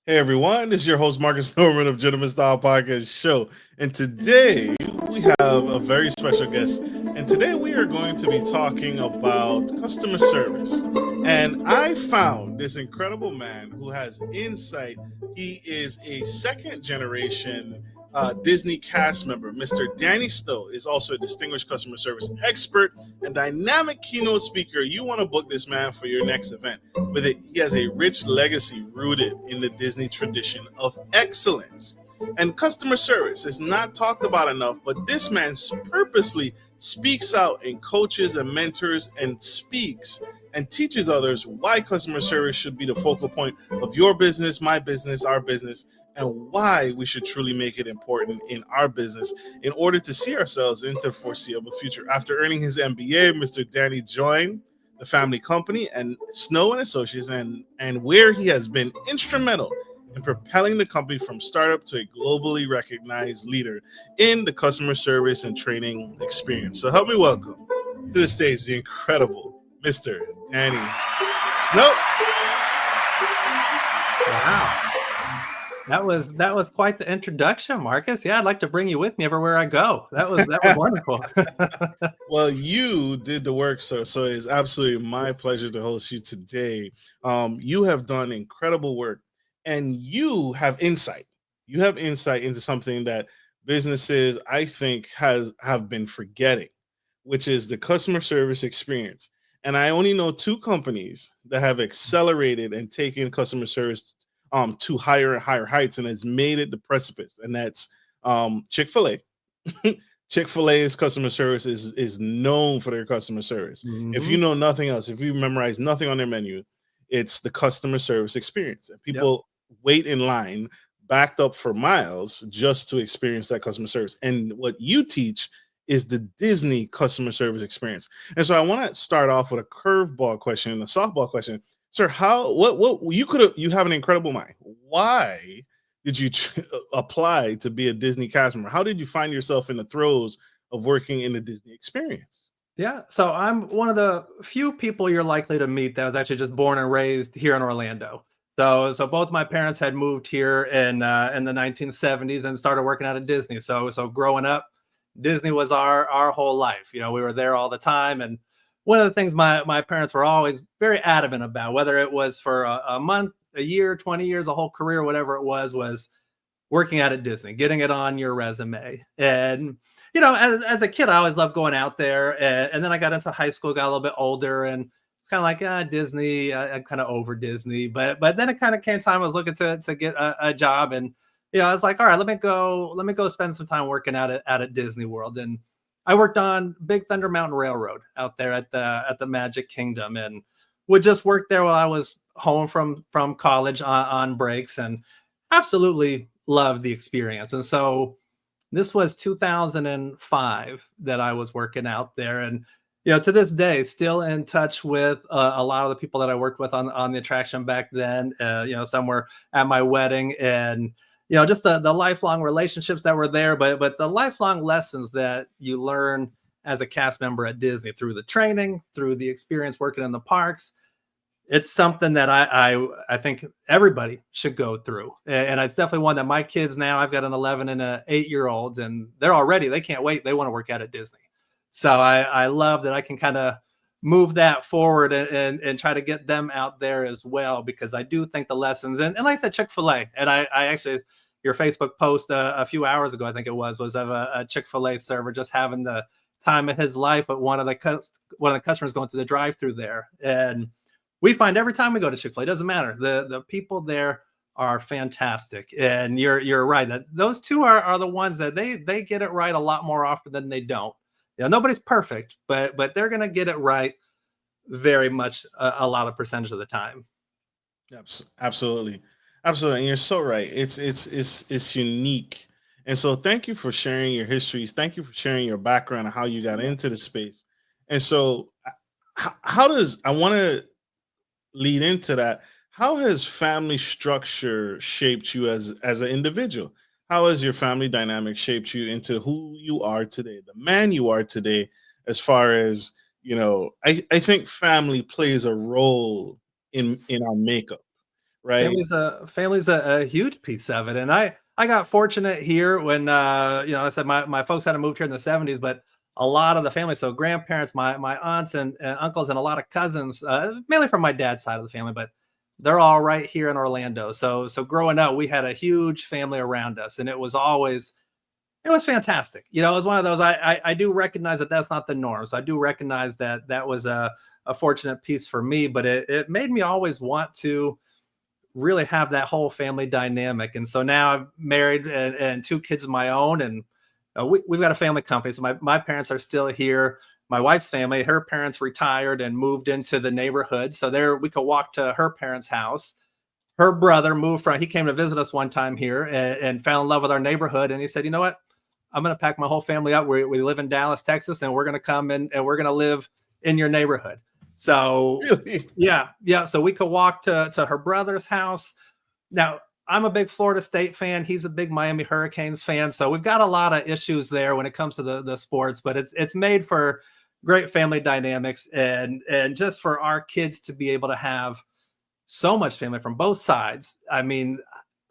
Hey everyone, this is your host Marcus Norman of Gentleman Style Podcast Show. And today we have a very special guest. And today we are going to be talking about customer service. And I found this incredible man who has insight. He is a second generation Disney cast member. Mr. Danny Stowe is also a distinguished customer service expert and dynamic keynote speaker. You want to book this man for your next event. With it, he has a rich legacy rooted in the Disney tradition of excellence. And customer service is not talked about enough, but this man purposely speaks out and coaches and mentors and speaks and teaches others why customer service should be the focal point of your business, my business, our business, and why we should truly make it important in our business in order to see ourselves into the foreseeable future. After earning his MBA, Mr. Danny joined the family company and Snow and Associates, and where he has been instrumental in propelling the company from startup to a globally recognized leader in the customer service and training experience. So help me welcome to the stage the incredible Mr. Danny Snow. Wow. That was quite the introduction, Marcus. Yeah, I'd like to bring you with me everywhere I go. That was wonderful. Well, you did the work, sir. So it's absolutely my pleasure to host you today. You have done incredible work, and you have insight. You have insight into something that businesses, I think, have been forgetting, which is the customer service experience. And I only know two companies that have accelerated and taken customer service to higher and higher heights, and has made it the precipice. And that's Chick-fil-A. Chick-fil-A's customer service is known for their customer service. If you Mhm. know nothing else, if you memorize nothing on their menu, it's the customer service experience. And Yep. people wait in line backed up for miles just to experience that customer service. And what you teach is the Disney customer service experience. And so I want to start off with a curveball question, a softball question. Sir, what you have an incredible mind. Why did you apply to be a Disney cast member? How did you find yourself in the throes of working in the Disney experience? Yeah. So I'm one of the few people you're likely to meet that was actually just born and raised here in Orlando. So both my parents had moved here in the 1970s and started working out at Disney. So growing up, Disney was our whole life. You know, we were there all the time. And one of the things my parents were always very adamant about, whether it was for a month, a year, 20 years, a whole career, whatever it was working out at Disney, getting it on your resume. And, you know, as a kid, I always loved going out there. And then I got into high school, got a little bit older, and it's kind of like, Disney, I'm kind of over Disney. But then it kind of came time I was looking to get a job. And, you know, I was like, all right, let me go spend some time working out at Disney World. And I worked on Big Thunder Mountain Railroad out there at the Magic Kingdom, and would just work there while I was home from college on breaks, and absolutely loved the experience. And so this was 2005 that I was working out there. And, you know, to this day, still in touch with a lot of the people that I worked with on the attraction back then. You know, some were at my wedding, and, you know, just the lifelong relationships that were there, but the lifelong lessons that you learn as a cast member at Disney through the training, through the experience working in the parks. It's something that I think everybody should go through. And it's definitely one that my kids now, I've got an 11 and an 8-year-old, and they can't wait. They want to work out at Disney. So I love that I can kind of move that forward and try to get them out there as well, because I do think the lessons, and like I said, Chick-fil-A, and I actually, your Facebook post a few hours ago, I think it was of a Chick-fil-A server just having the time of his life, but one of the customers going to the drive-through there. And we find every time we go to Chick-fil-A, it doesn't matter. The people there are fantastic. And you're right that those two are the ones that they get it right a lot more often than they don't. You know, nobody's perfect, but they're gonna get it right very much a lot of percentage of the time. Absolutely, absolutely, and you're so right. It's unique, and so thank you for sharing your histories. Thank you for sharing your background and how you got Yeah. into the space. And so, how does I want to lead into that? How has family structure shaped you as an individual? How has your family dynamic shaped you into who you are today, the man you are today? As far as I think family plays a role in our makeup, right? Family's a huge piece of it, and I got fortunate here when I said my folks had to move here in the '70s, but a lot of the family, so grandparents, my aunts and uncles, and a lot of cousins, mainly from my dad's side of the family, but they're all right here in Orlando. So growing up, we had a huge family around us, and it was fantastic. It was one of those. I do recognize that that's not the norm. So I do recognize that that was a fortunate piece for me, but it made me always want to really have that whole family dynamic. And so now I'm married and two kids of my own, and we've got a family company. So my parents are still here. My wife's family, her parents retired and moved into the neighborhood. So there we could walk to her parents' house. Her brother he came to visit us one time here and fell in love with our neighborhood. And he said, you know what? I'm going to pack my whole family up. We live in Dallas, Texas, and we're going to come in and we're going to live in your neighborhood. So Really? yeah. So we could walk to her brother's house. Now, I'm a big Florida State fan. He's a big Miami Hurricanes fan. So we've got a lot of issues there when it comes to the sports, but it's made for great family dynamics and just for our kids to be able to have so much family from both sides. I mean,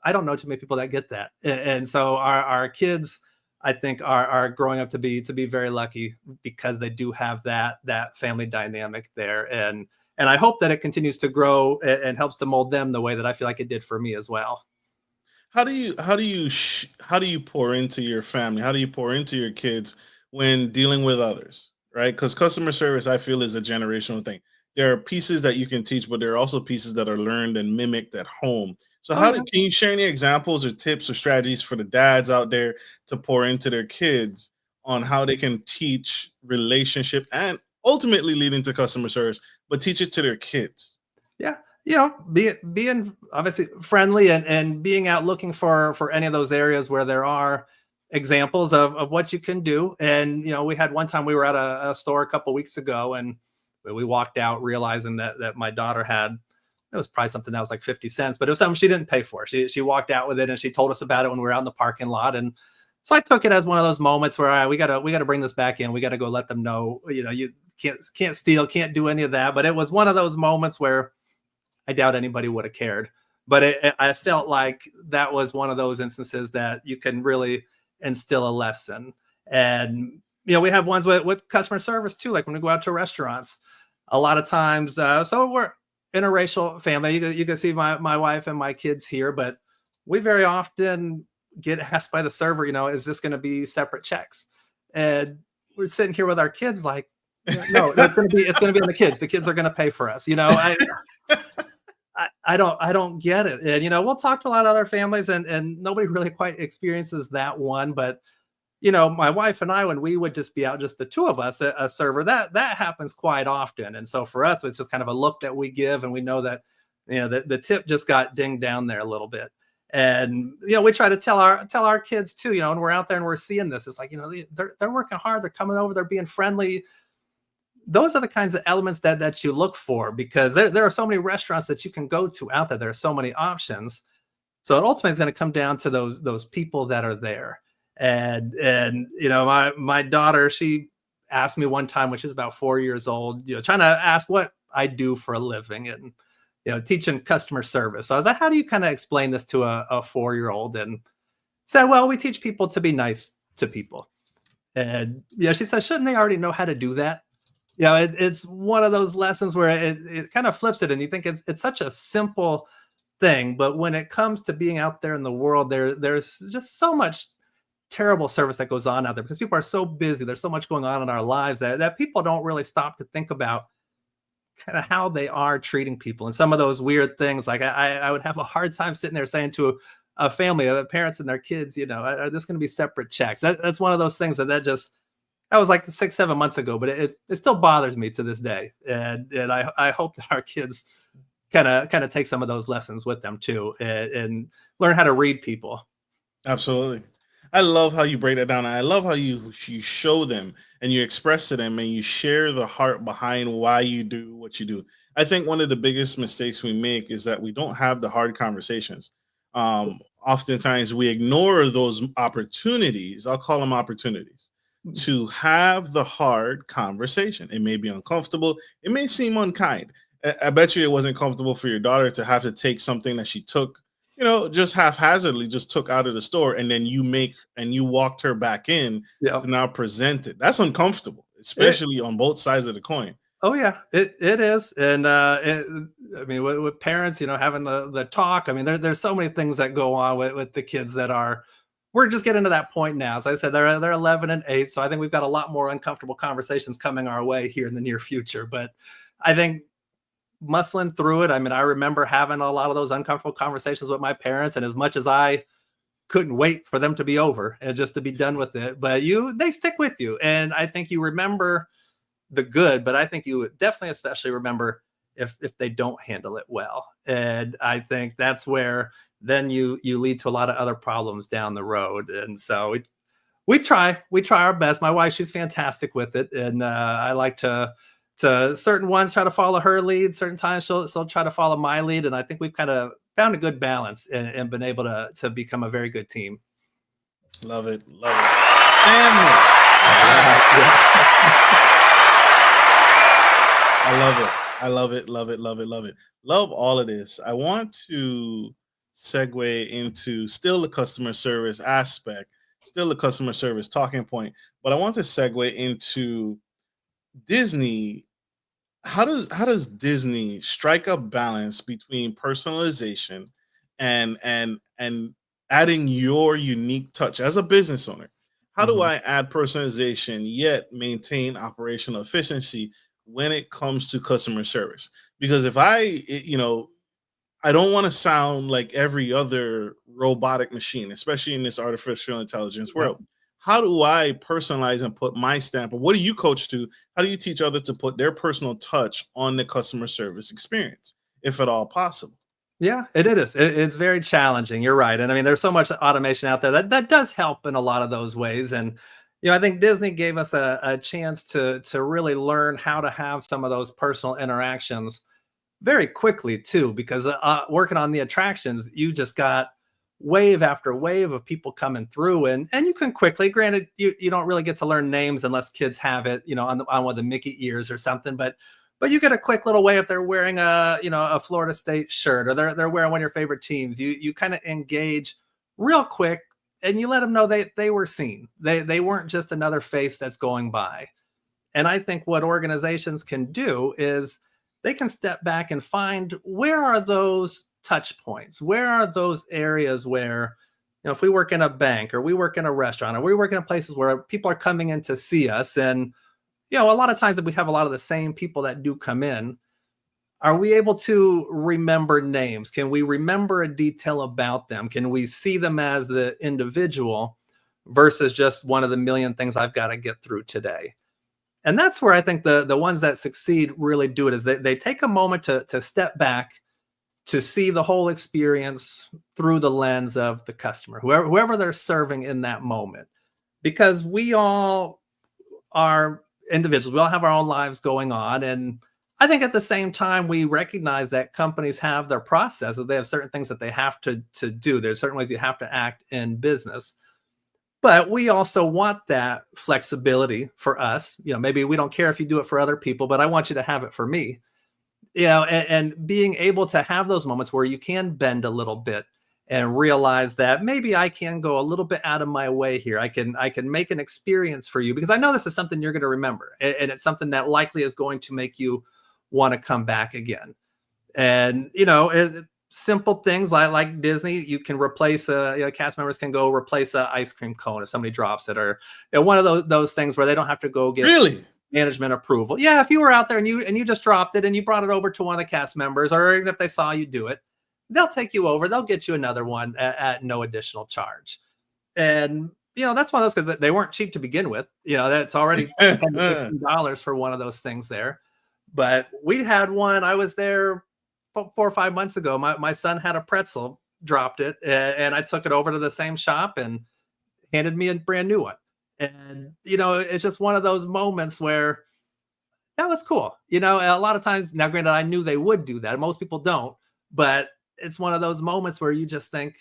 I don't know too many people that get that. And so our kids, I think, are growing up to be very lucky because they do have that family dynamic there. And I hope that it continues to grow and helps to mold them the way that I feel like it did for me as well. How do you pour into your family? How do you pour into your kids when dealing with others, right? Because customer service, I feel, is a generational thing. There are pieces that you can teach, but there are also pieces that are learned and mimicked at home. So Oh yeah. can you share any examples or tips or strategies for the dads out there to pour into their kids on how they can teach relationship and ultimately lead into customer service, but teach it to their kids? Yeah. Being obviously friendly and being out looking for any of those areas where there are examples of what you can do. And we had one time we were at a store a couple weeks ago, and we walked out realizing that my daughter had, it was probably something that was like 50 cents, but it was something she didn't pay for. She walked out with it and she told us about it when we were out in the parking lot. And so I took it as one of those moments where we gotta bring this back in. We gotta go let them know, you can't steal, can't do any of that. But it was one of those moments where I doubt anybody would have cared. But I felt like that was one of those instances that you can really instill a lesson. And we have ones with customer service too, like when we go out to restaurants. A lot of times, so we're interracial family. You can see my wife and my kids here, but we very often get asked by the server, is this going to be separate checks? And we're sitting here with our kids, like, no, it's going to be on the kids. The kids are going to pay for us. I don't get it. And we'll talk to a lot of other families, and nobody really quite experiences that one. But my wife and I, when we would just be out, just the two of us, a server, that happens quite often. And so for us, it's just kind of a look that we give, and we know that the tip just got dinged down there a little bit. And we try to tell our kids too, and we're out there and we're seeing this. It's like, they're working hard, they're coming over, they're being friendly. Those are the kinds of elements that you look for, because there are so many restaurants that you can go to out there. There are so many options. So it ultimately is going to come down to those people that are there. And my daughter, she asked me one time when she was about 4 years old, trying to ask what I do for a living, and teaching customer service. So I was like, how do you kind of explain this to a 4-year-old? And said, well, we teach people to be nice to people. And she said, shouldn't they already know how to do that? It's one of those lessons where it kind of flips it, and you think it's such a simple thing, but when it comes to being out there in the world, there's just so much terrible service that goes on out there because people are so busy. There's so much going on in our lives that people don't really stop to think about kind of how they are treating people, and some of those weird things. Like I would have a hard time sitting there saying to a family of parents and their kids, are this going to be separate checks? That's one of those things that was like 6-7 months ago, but it still bothers me to this day. And I hope that our kids kind of take some of those lessons with them too, and learn how to read people. Absolutely. I love how you break that down. I love how you show them and you express to them and you share the heart behind why you do what you do. I think one of the biggest mistakes we make is that we don't have the hard conversations. Oftentimes we ignore those opportunities. I'll call them opportunities to have the hard conversation. It may be uncomfortable. It may seem unkind. I bet you it wasn't comfortable for your daughter to have to take something that she took, just haphazardly, just took out of the store, and then you walked her back in Yeah. to now present it. That's uncomfortable, It, especially on both sides of the coin. oh yeah, it is. And I mean, with parents, having the talk. I mean, there's so many things that go on with the kids that are. We're just getting to that point now. As I said, they're 11 and 8, so I think we've got a lot more uncomfortable conversations coming our way here in the near future. But I think muscling through it. I mean, I remember having a lot of those uncomfortable conversations with my parents, and as much as I couldn't wait for them to be over and just to be done with it, but they stick with you, and I think you remember the good, but I think you would definitely especially remember if they don't handle it well. And I think that's where then you lead to a lot of other problems down the road. And so we try our best. My wife, she's fantastic with it, and I like to certain ones try to follow her lead. Certain times she'll try to follow my lead, and I think we've kind of found a good balance and been able to become a very good team. Love it, love it. Family. I love it. I love it, love it, love it, love it. Love all of this. I want to segue into still the customer service aspect, still the customer service talking point, but I want to segue into Disney. How does Disney strike a balance between personalization and adding your unique touch as a business owner? How do Mhm. I add personalization yet maintain operational efficiency when it comes to customer service? Because I don't want to sound like every other robotic machine, especially in this artificial intelligence Yeah. world. How do I personalize and put my stamp? Or what do you coach to? How do you teach others to put their personal touch on the customer service experience, if at all possible? Yeah, it is. It's very challenging. You're right. And I mean, there's so much automation out there that does help in a lot of those ways. And I think Disney gave us a chance to really learn how to have some of those personal interactions very quickly too, because working on the attractions, you just got wave after wave of people coming through, and you can quickly. Granted, you don't really get to learn names unless kids have it, on one of the Mickey ears or something, but you get a quick little way if they're wearing a Florida State shirt, or they're wearing one of your favorite teams. You kind of engage real quick, and you let them know they were seen. They weren't just another face that's going by. And I think what organizations can do is they can step back and find, where are those touch points? Where are those areas where, if we work in a bank, or we work in a restaurant, or we work in places where people are coming in to see us, and a lot of times that we have a lot of the same people that do come in, are we able to remember names? Can we remember a detail about them? Can we see them as the individual versus just one of the million things I've got to get through today? And that's where I think the ones that succeed really do it, is they take a moment to step back, to see the whole experience through the lens of the customer, whoever they're serving in that moment. Because we all are individuals, we all have our own lives going on. And I think at the same time, we recognize that companies have their processes. They have certain things that they have to do. There's certain ways you have to act in business. But we also want that flexibility for us. Maybe we don't care if you do it for other people, but I want you to have it for me. And being able to have those moments where you can bend a little bit and realize that maybe I can go a little bit out of my way here. I can make an experience for you, because I know this is something you're going to remember, and it's something that likely is going to make you want to come back again. And simple things like Disney, you can replace cast members can go replace a ice cream cone if somebody drops it, or one of those things where they don't have to go get Really? management approval. Yeah, if you were out there and you just dropped it and you brought it over to one of the cast members, or even if they saw you do it, they'll take you over. They'll get you another one at no additional charge. And that's one of those, because they weren't cheap to begin with. That's already $10 to $15 for one of those things there. But we had one. I was there 4 or 5 months ago. My son had a pretzel, dropped it, and I took it over to the same shop and handed me a brand new one. And it's just one of those moments where that was cool. A lot of times, now granted, I knew they would do that. Most people don't, but it's one of those moments where you just think,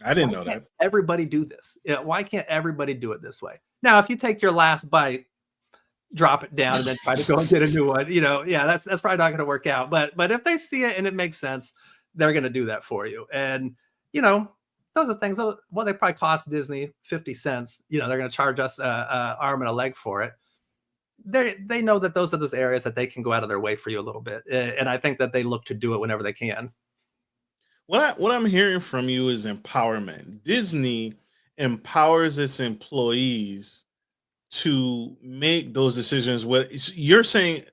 I didn't why know can't that. everybody do this? Why can't everybody do it this way? Now, if you take your last bite, drop it down and then try to go and get a new one. Yeah, that's probably not going to work out. But if they see it and it makes sense, they're going to do that for you. And those are things. They probably cost Disney 50 cents. They're going to charge us a arm and a leg for it. They know that those are those areas that they can go out of their way for you a little bit, and I think that they look to do it whenever they can. What I'm hearing from you is empowerment. Disney empowers its employees to make those decisions. What you're saying,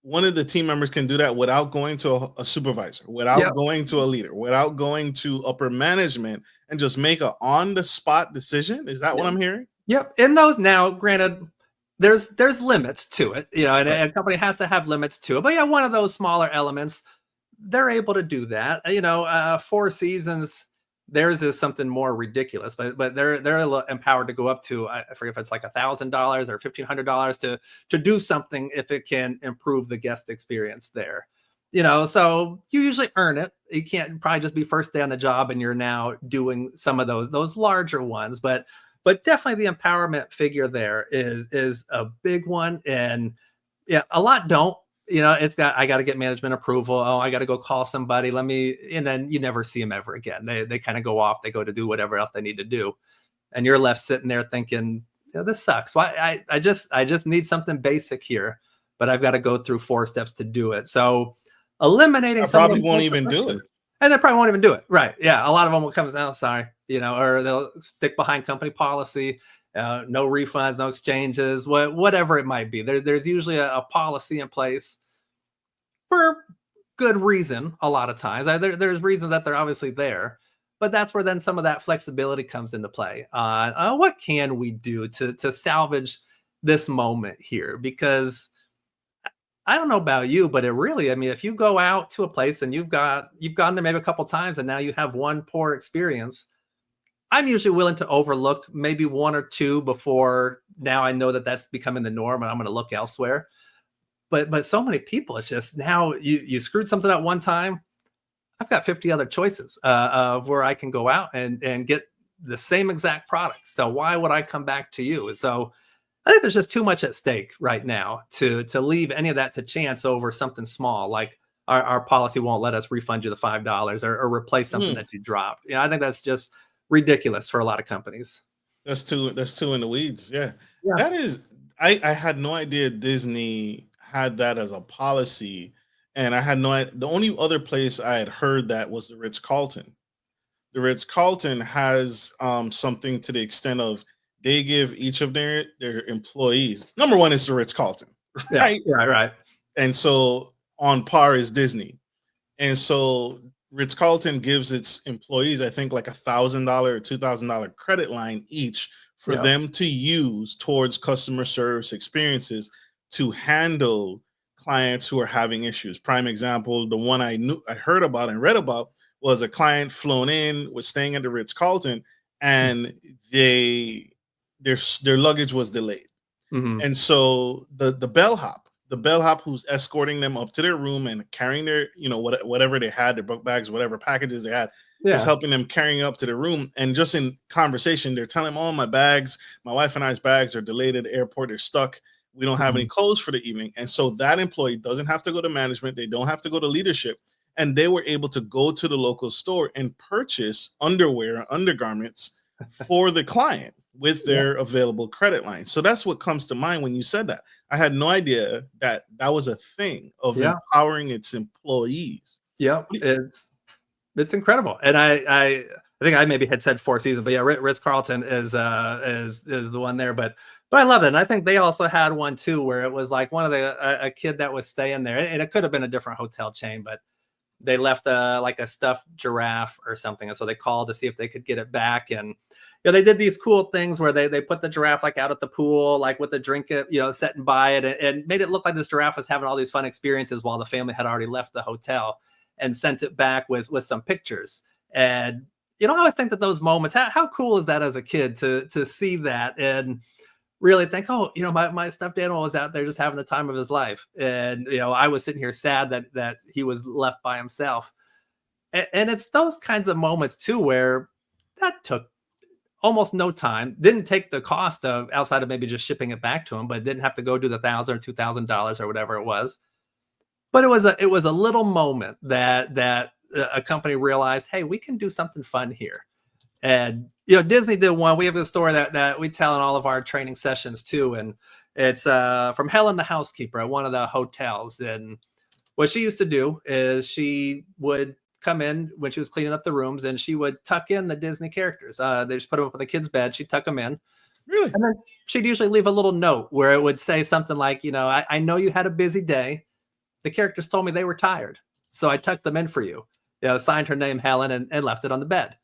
one of the team members can do that without going to a supervisor, without going to a leader, without going to upper management, and just make a on the spot decision. Is that what I'm hearing? Yep. In those now, granted, there's limits to it, and Right. a company has to have limits to it. But yeah, one of those smaller elements, they're able to do that. Four Seasons, theirs is something more ridiculous, but they're empowered to go up to, I forget if it's like $1,000 or $1,500 to do something if it can improve the guest experience there. So you usually earn it. You can't probably just be first day on the job and you're now doing some of those larger ones, but definitely the empowerment figure there is a big one. And yeah, a lot don't. I got to get management approval. Oh, I got to go call somebody. And then you never see them ever again. They kind of go off. They go to do whatever else they need to do, and you're left sitting there thinking, this sucks. Why? I just need something basic here, but I've got to go through 4 steps to do it. So eliminating some Probably won't even do it. And they probably won't even do it. Right. Yeah. A lot of them will come down, sorry, or they'll stick behind company policy, no refunds, no exchanges, whatever it might be. There's usually a policy in place for good reason. A lot of times there's reasons that they're obviously there, but that's where then some of that flexibility comes into play. What can we do to salvage this moment here? Because I don't know about you, but it really, if you go out to a place and you've gone there maybe a couple times and now you have one poor experience, I'm usually willing to overlook maybe 1 or 2 before now I know that that's becoming the norm and I'm going to look elsewhere. But so many people, it's just now you screwed something up one time. I've got 50 other choices of where I can go out and get the same exact product. So why would I come back to you? So I think there's just too much at stake right now to leave any of that to chance over something small, like our policy won't let us refund you the $5 or replace something that you dropped. I think that's just ridiculous for a lot of companies. That's too in the weeds. Yeah. Yeah. That is, I had no idea Disney had that as a policy. And I had the only other place I had heard that was the Ritz-Carlton. The Ritz-Carlton has something to the extent of they give each of their employees. Number one is the Ritz-Carlton, right? Yeah, right. And so on par is Disney. And so Ritz-Carlton gives its employees, I think, like $1,000 or $2,000 credit line each for them to use towards customer service experiences to handle clients who are having issues. Prime example, the one I heard about and read about was a client flown in, was staying at the Ritz-Carlton, and their luggage was delayed. Mm-hmm. And so the bellhop who's escorting them up to their room and carrying their, whatever they had, their book bags, whatever packages they had, is helping them carrying up to the room. And just in conversation, they're telling them, oh, my wife and I's bags are delayed at the airport. They're stuck. We don't have any clothes for the evening. And so that employee doesn't have to go to management. They don't have to go to leadership. And they were able to go to the local store and purchase underwear and undergarments for the client with their available credit line. So that's what comes to mind when you said that. I had no idea that was a thing of empowering its employees. Yeah, it's incredible. And I think I maybe had said Four Seasons, but yeah, Ritz-Carlton is the one there. But I love it. And I think they also had one too, where it was like one of a kid that was staying there, and it could have been a different hotel chain, but they left like a stuffed giraffe or something. And so they called to see if they could get it back. And they did these cool things where they put the giraffe like out at the pool, like with the drink, sitting by it, and made it look like this giraffe was having all these fun experiences while the family had already left the hotel, and sent it back with some pictures. And, I always think that those moments, how cool is that as a kid to see that and really think, oh, my stuffed animal was out there just having the time of his life. And, I was sitting here sad that he was left by himself. And it's those kinds of moments too, where that took almost no time. Didn't take the cost of outside of maybe just shipping it back to them, but didn't have to go do the $1,000 or $2,000 or whatever it was. But it was a little moment that a company realized, hey, we can do something fun here. And Disney did one. We have a story that we tell in all of our training sessions too, and it's from Helen, the housekeeper at one of the hotels. And what she used to do is she would come in when she was cleaning up the rooms, and she would tuck in the Disney characters. They just put them up on the kids' bed. She'd tuck them in. Really? And then she'd usually leave a little note where it would say something like, I know you had a busy day. The characters told me they were tired, so I tucked them in for you. Signed her name, Helen, and left it on the bed.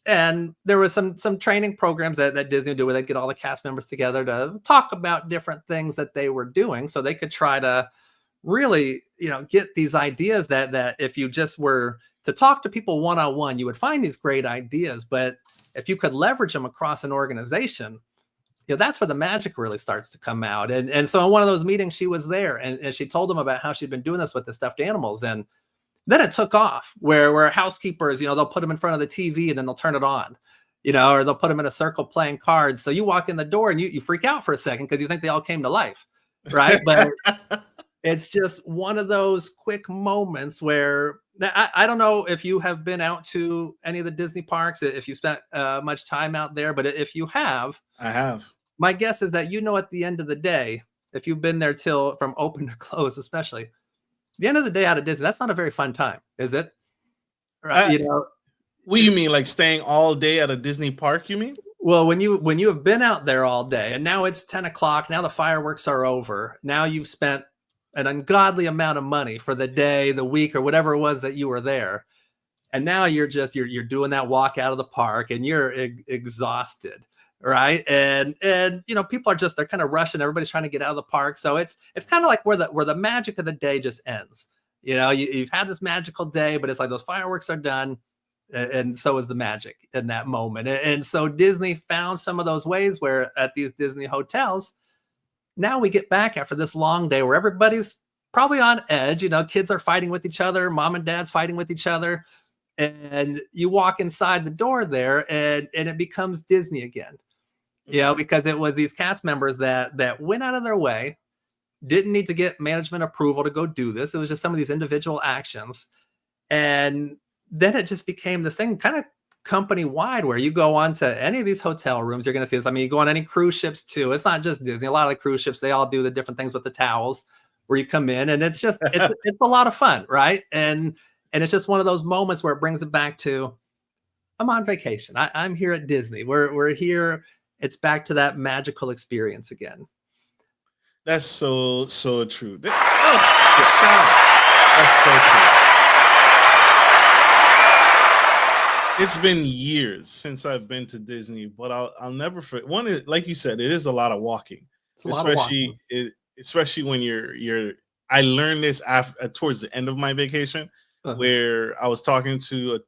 And there was some training programs that Disney would do where they'd get all the cast members together to talk about different things that they were doing, so they could try to really, get these ideas that if you just were to talk to people one-on-one, you would find these great ideas. But if you could leverage them across an organization, that's where the magic really starts to come out. And so in one of those meetings, she was there, and she told them about how she'd been doing this with the stuffed animals. And then it took off where housekeepers, they'll put them in front of the TV and then they'll turn it on, or they'll put them in a circle playing cards. So you walk in the door and you freak out for a second because you think they all came to life, right? But it's just one of those quick moments where I don't know if you have been out to any of the Disney parks, if you spent much time out there, but if you have, I have. My guess is that at the end of the day, if you've been there till from open to close, especially, the end of the day out of Disney, that's not a very fun time, is it? Right? What do you mean, like staying all day at a Disney park? You mean? Well, when you have been out there all day, and now it's 10 o'clock, now the fireworks are over. Now you've spent an ungodly amount of money for the day, the week, or whatever it was that you were there, and now you're doing that walk out of the park, and you're exhausted. Right. And people they're kind of rushing. Everybody's trying to get out of the park. So it's kind of like where the magic of the day just ends. You've had this magical day, but it's like those fireworks are done. And so is the magic in that moment. And so Disney found some of those ways where at these Disney hotels, now we get back after this long day where everybody's probably on edge. Kids are fighting with each other. Mom and dad's fighting with each other. And you walk inside the door there and it becomes Disney again. Because it was these cast members that went out of their way, didn't need to get management approval to go do this. It was just some of these individual actions. And then it just became this thing kind of company wide where you go on to any of these hotel rooms, you're going to see this. I mean, you go on any cruise ships too. It's not just Disney. A lot of the cruise ships, they all do the different things with the towels where you come in, and it's a lot of fun. Right. And it's just one of those moments where it brings it back to, I'm on vacation. I'm here at Disney. We're here. It's back to that magical experience again. That's so true. Shout out. That's so true. It's been years since I've been to Disney, but I'll never forget. One is, like you said, it is a lot of walking, especially when you're. I learned this towards the end of my vacation, where I was talking to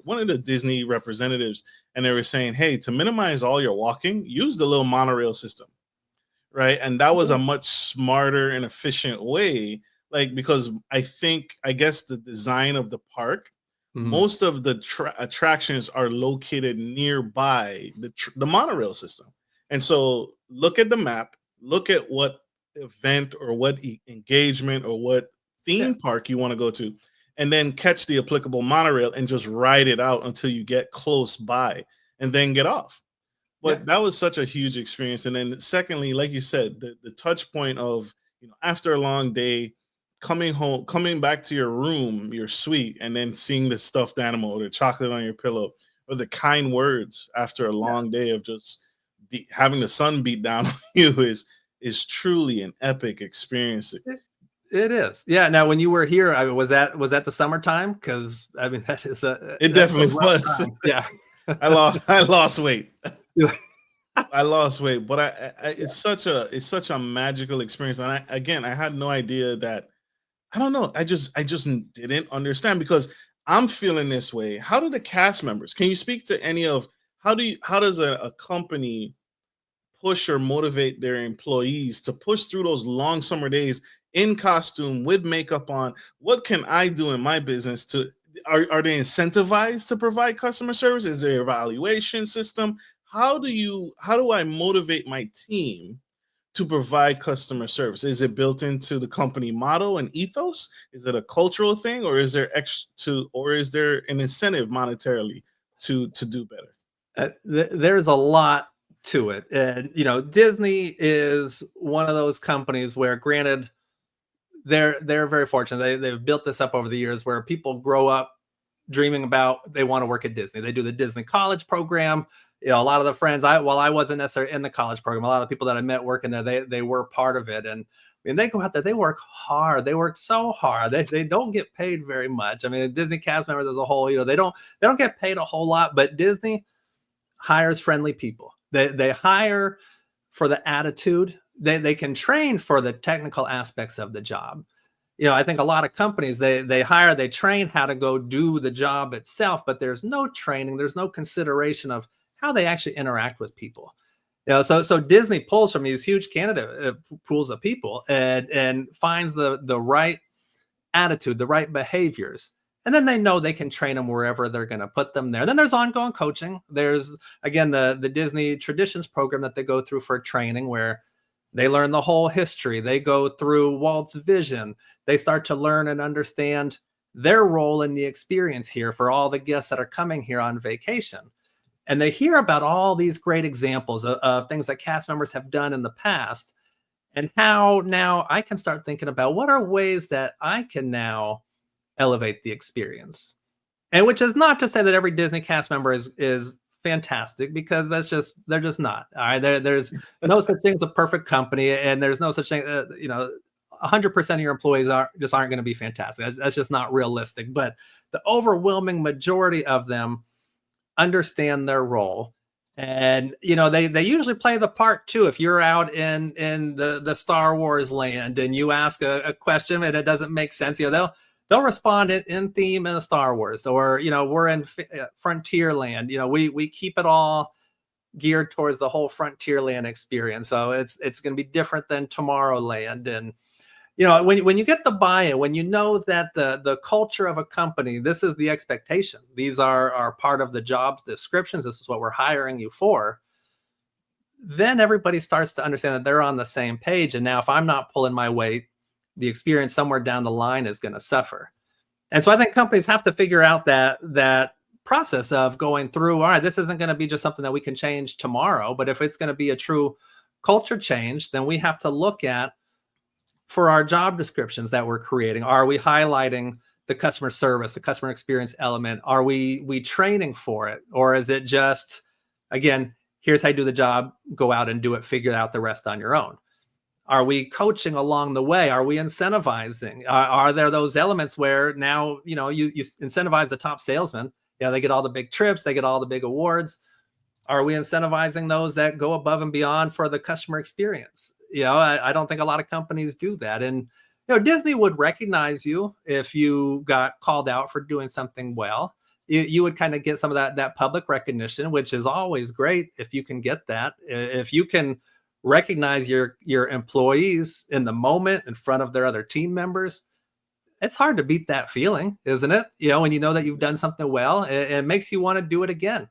one of the Disney representatives, and they were saying, hey, to minimize all your walking, use the little monorail system, right? And that was a much smarter and efficient way, because I guess the design of the park, most of the attractions are located nearby the monorail system. And so look at the map, look at what event or what engagement or what theme park you want to go to, and then catch the applicable monorail and just ride it out until you get close by and then get off. But that was such a huge experience. And then secondly, like you said, the touch point of, after a long day, coming home, coming back to your room, your suite, and then seeing the stuffed animal or the chocolate on your pillow or the kind words after a long day of just having the sun beat down on you is truly an epic experience. It is. Yeah. Now, when you were here, was that the summertime? Because that is it definitely was. Time. Yeah. I lost weight. I lost weight, but it's such a magical experience. And I had no idea that. I don't know. I just didn't understand, because I'm feeling this way. How do the cast members? Can you speak to any of how does a company push or motivate their employees to push through those long summer days in costume with makeup on? What can I do in my business are they incentivized to provide customer service? Is there an evaluation system? How do I motivate my team to provide customer service? Is it built into the company model and ethos? Is it a cultural thing, or is there is there an incentive monetarily to do better? There's a lot to it, and Disney is one of those companies where, granted, they're very fortunate. They've built this up over the years where people grow up dreaming about they want to work at Disney. They do the Disney college program. A lot of the friends, while I wasn't necessarily in the college program, a lot of the people that I met working there, they were part of it. And I mean, they go out there, they work hard. They work so hard. They don't get paid very much. I mean, Disney cast members as a whole, they don't get paid a whole lot, but Disney hires friendly people. They hire for the attitude. They can train for the technical aspects of the job. I think a lot of companies, they hire, they train how to go do the job itself, but there's no training, there's no consideration of how they actually interact with people. So Disney pulls from these huge candidate pools of people and finds the right attitude, the right behaviors. And then they know they can train them wherever they're going to put them there. Then there's ongoing coaching. There's, again, the Disney Traditions program that they go through for training, where they learn the whole history. They go through Walt's vision. They start to learn and understand their role in the experience here for all the guests that are coming here on vacation. And they hear about all these great examples of things that cast members have done in the past, and how now I can start thinking about what are ways that I can now elevate the experience. And which is not to say that every Disney cast member is fantastic, because they're just not. All right, there's no such thing as a perfect company, and there's no such thing. 100% of your employees aren't going to be fantastic. That's just not realistic. But the overwhelming majority of them understand their role, and they usually play the part too. If you're out in the Star Wars land and you ask a question and it doesn't make sense, they'll respond in theme in Star Wars, or we're in Frontierland. We keep it all geared towards the whole Frontierland experience. So it's going to be different than Tomorrowland. And when you get the buy-in, when you know that the culture of a company, this is the expectation. These are part of the job's descriptions. This is what we're hiring you for. Then everybody starts to understand that they're on the same page. And now if I'm not pulling my weight, the experience somewhere down the line is going to suffer. And so I think companies have to figure out that process of going through, all right, this isn't going to be just something that we can change tomorrow, but if it's going to be a true culture change, then we have to look at, for our job descriptions that we're creating, are we highlighting the customer service, the customer experience element? Are we training for it? Or is it just, again, here's how you do the job, go out and do it, figure out the rest on your own? Are we coaching along the way? Are we incentivizing? Are there those elements where now, you incentivize the top salesman? They get all the big trips, they get all the big awards. Are we incentivizing those that go above and beyond for the customer experience? I don't think a lot of companies do that. And, Disney would recognize you if you got called out for doing something well. You would kind of get some of that public recognition, which is always great if you can get that. If you can recognize your employees in the moment in front of their other team members, it's hard to beat that feeling, isn't it? When you know that you've done something well, it makes you want to do it again.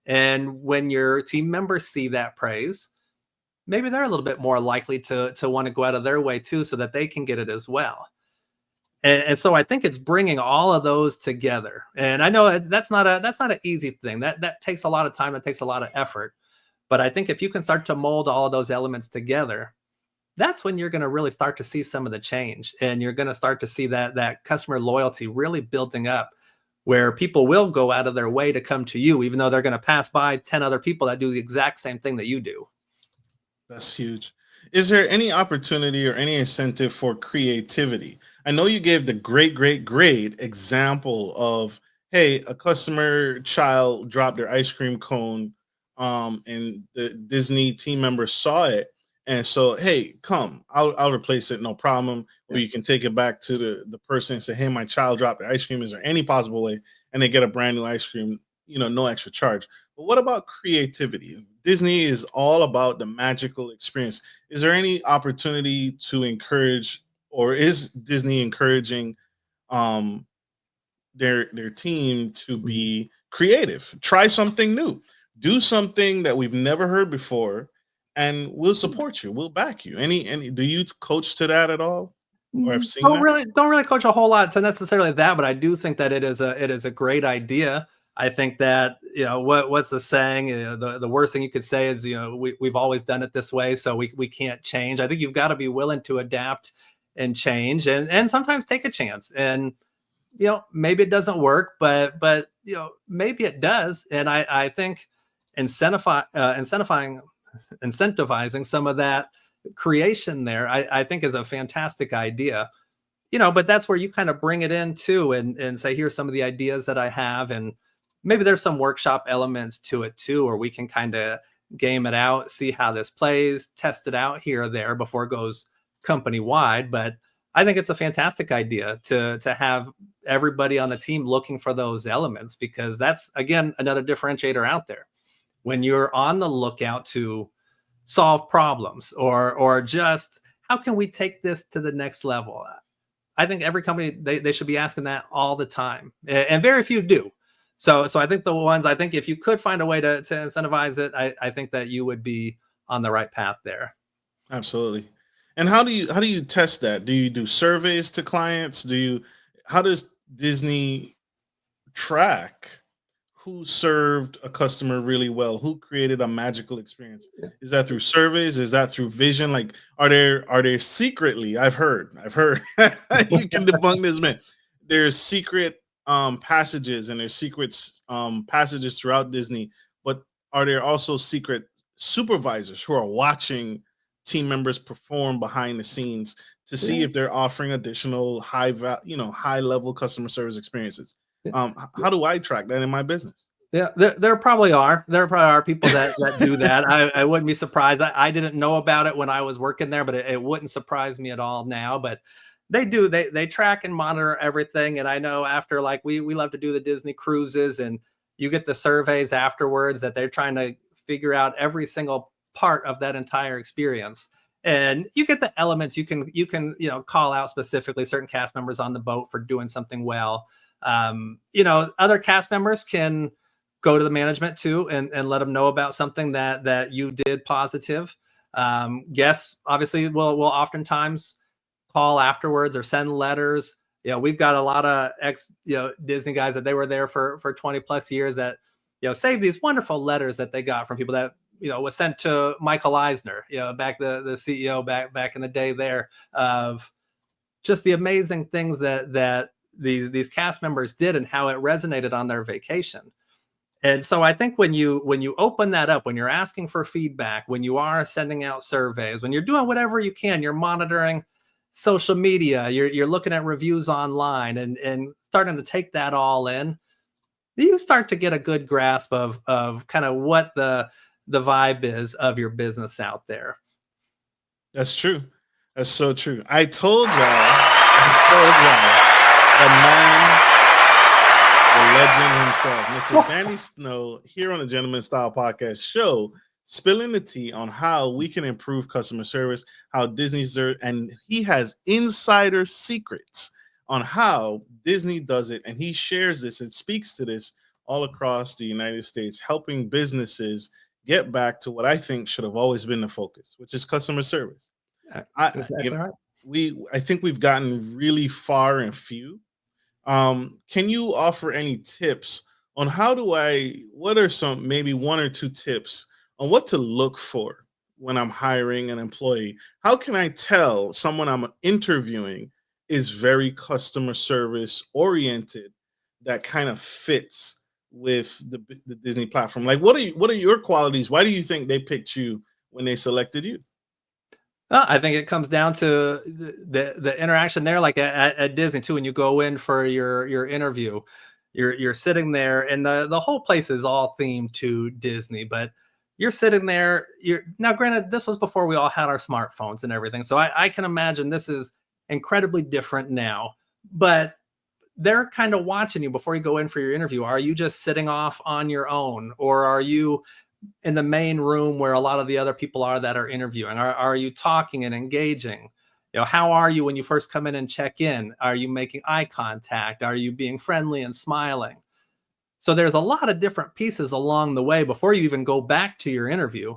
And when your team members see that praise, maybe they're a little bit more likely to want to go out of their way too, so that they can get it as well. And so I think it's bringing all of those together. And I know that's not an easy thing. That takes a lot of time. It takes a lot of effort. But I think if you can start to mold all of those elements together, that's when you're going to really start to see some of the change. And you're going to start to see that customer loyalty really building up, where people will go out of their way to come to you, even though they're going to pass by 10 other people that do the exact same thing that you do. That's huge. Is there any opportunity or any incentive for creativity? I know you gave the great example of, hey, a customer child dropped their ice cream cone, and the Disney team members saw it, and so, hey, come, I'll replace it, no problem. Or you can take it back to the person and say, hey, my child dropped their ice cream. Is there any possible way? And they get a brand new ice cream, no extra charge. But what about creativity? Disney is all about the magical experience. Is there any opportunity to encourage, or is Disney encouraging, um, their team to be creative, try something new, do something that we've never heard before, and we'll support you, we'll back you. Any do you coach to that at all, or have seen that? Don't really coach a whole lot to necessarily that, but I do think that it is a great idea. I think that, what's the saying? The worst thing you could say is, we've always done it this way, so we can't change. I think you've got to be willing to adapt and change, and sometimes take a chance. And maybe it doesn't work, but maybe it does. And I think incentivizing some of that creation there, I think is a fantastic idea. But that's where you kind of bring it in too, and say, here's some of the ideas that I have, and maybe there's some workshop elements to it too, or we can kind of game it out, see how this plays, test it out here or there before it goes company wide. But I think it's a fantastic idea to have everybody on the team looking for those elements, because that's, again, another differentiator out there. When you're on the lookout to solve problems, or just how can we take this to the next level, I think every company, they should be asking that all the time, and very few do. So I think the ones, I think if you could find a way to incentivize it, I think that you would be on the right path there. Absolutely. And how do you test that? Do you do surveys to clients? How does Disney track who served a customer really well, who created a magical experience? Is that through surveys? Is that through vision? Like, are there secretly, I've heard you can debunk this, man. There's secret passages, and there's secrets passages throughout Disney, but are there also secret supervisors who are watching team members perform behind the scenes to see Yeah. if they're offering additional high level customer service experiences? How do I track that in my business? Yeah, there probably are. There probably are people that do that. I wouldn't be surprised. I didn't know about it when I was working there, but it wouldn't surprise me at all now. But they do. They track and monitor everything. And I know after, like, we love to do the Disney cruises, and you get the surveys afterwards that they're trying to figure out every single part of that entire experience. And you get the elements you can call out specifically certain cast members on the boat for doing something well. Other cast members can go to the management too, and let them know about something that you did positive. Guests obviously will oftentimes call afterwards or send letters. We've got a lot of ex Disney guys that they were there for 20 plus years that save these wonderful letters that they got from people that was sent to Michael Eisner, back the CEO back in the day there, of just the amazing things that these cast members did and how it resonated on their vacation. And so I think when you open that up, when you're asking for feedback, when you are sending out surveys, when you're doing whatever you can, you're monitoring social media, you're looking at reviews online, and starting to take that all in, you start to get a good grasp of kind of what the vibe is of your business out there. That's true. That's so true. I told y'all, the legend himself, Mr. Danny Snow, here on the Gentleman Style Podcast Show, spilling the tea on how we can improve customer service, how Disney's there, and he has insider secrets on how Disney does it, and he shares this and speaks to this all across the United States, helping businesses get back to what I think should have always been the focus, which is customer service. Exactly right. I think we've gotten really far and few. Can you offer any tips on what are some, maybe one or two tips on what to look for when I'm hiring an employee? How can I tell someone I'm interviewing is very customer service oriented, that kind of fits with the Disney platform? Like, what are your qualities? Why do you think they picked you when they selected you? Well, I think it comes down to the interaction there, like at Disney too. When you go in for your interview, you're sitting there, and the whole place is all themed to Disney. But you're sitting there. You're now, granted, this was before we all had our smartphones and everything, so I can imagine this is incredibly different now. But they're kind of watching you before you go in for your interview. Are you just sitting off on your own, or are you in the main room where a lot of the other people are that are interviewing? Are you talking and engaging? how are you when you first come in and check in? Are you making eye contact? Are you being friendly and smiling? So there's a lot of different pieces along the way before you even go back to your interview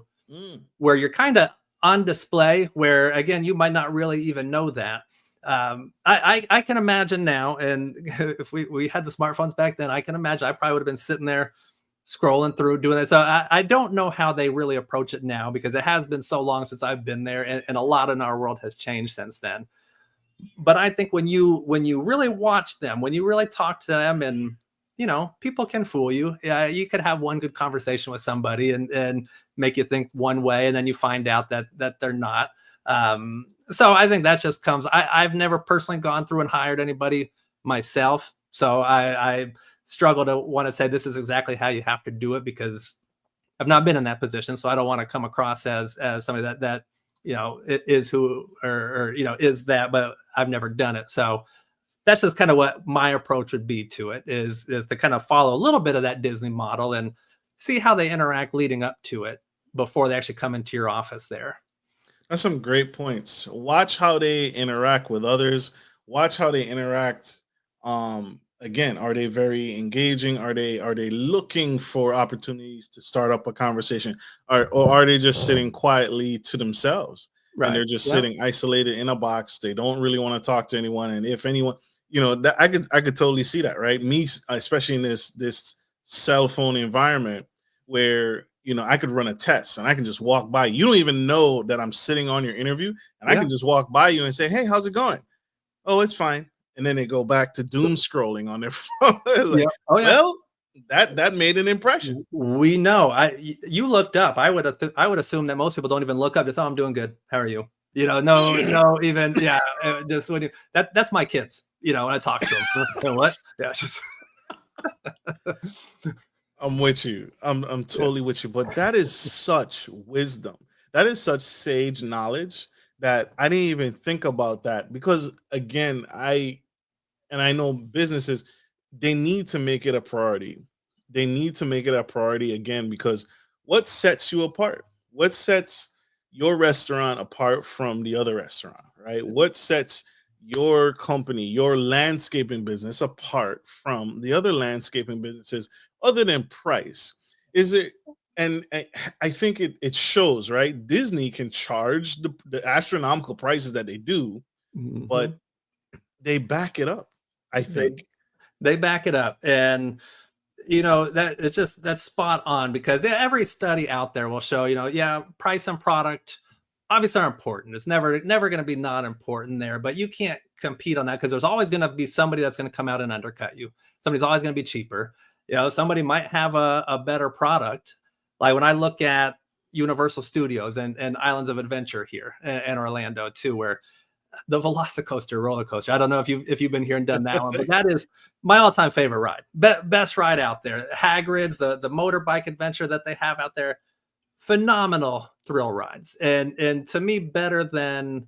where you're kind of on display, where again, you might not really even know that. I can imagine now, and if we had the smartphones back then, I can imagine I probably would have been sitting there scrolling through doing that. So I don't know how they really approach it now, because it has been so long since I've been there, and a lot in our world has changed since then. But I think when you really watch them, when you really talk to them, and people can fool you. You could have one good conversation with somebody and make you think one way, and then you find out that they're not. So I think that just comes. I've never personally gone through and hired anybody myself, so I struggle to want to say this is exactly how you have to do it, because I've not been in that position. So I don't want to come across as somebody that is who or is that, but I've never done it. So that's just kind of what my approach would be to it, is to kind of follow a little bit of that Disney model and see how they interact leading up to it before they actually come into your office there. That's some great points. Watch how they interact with others. Watch how they interact. Again, are they very engaging? Are they looking for opportunities to start up a conversation, or are they just sitting quietly to themselves? Right. And they're just sitting isolated in a box. They don't really want to talk to anyone. And if anyone, that I could totally see that, right? Me, especially in this cell phone environment where I could run a test and I can just walk by. You don't even know that I'm sitting on your interview, and I can just walk by you and say, "Hey, how's it going?" "Oh, it's fine." And then they go back to doom scrolling on their phone. Like, well, that made an impression. We know. You looked up. I would assume that most people don't even look up. Just, "Oh, I'm doing good. How are you?" No, even just when that's my kids. When I talk to them, what? Yeah, just. I'm with you. I'm totally with you. But that is such wisdom. That is such sage knowledge that I didn't even think about that, because again, I know businesses, they need to make it a priority. They need to make it a priority again, because what sets you apart? What sets your restaurant apart from the other restaurant, right? What sets your company, your landscaping business apart from the other landscaping businesses other than price? Is it, and I think it shows, right? Disney can charge the astronomical prices that they do, but they back it up, I think. They back it up, and that it's just, that's spot on, because every study out there will show, price and product obviously are important. It's never going to be not important there, but you can't compete on that, because there's always going to be somebody that's going to come out and undercut you. Somebody's always going to be cheaper. Somebody might have a better product. Like when I look at Universal Studios and Islands of Adventure here in Orlando too, where the Velocicoaster roller coaster. I don't know if you've been here and done that one, but that is my all-time favorite ride. Best ride out there. Hagrid's, the motorbike adventure that they have out there, phenomenal thrill rides, and to me, better than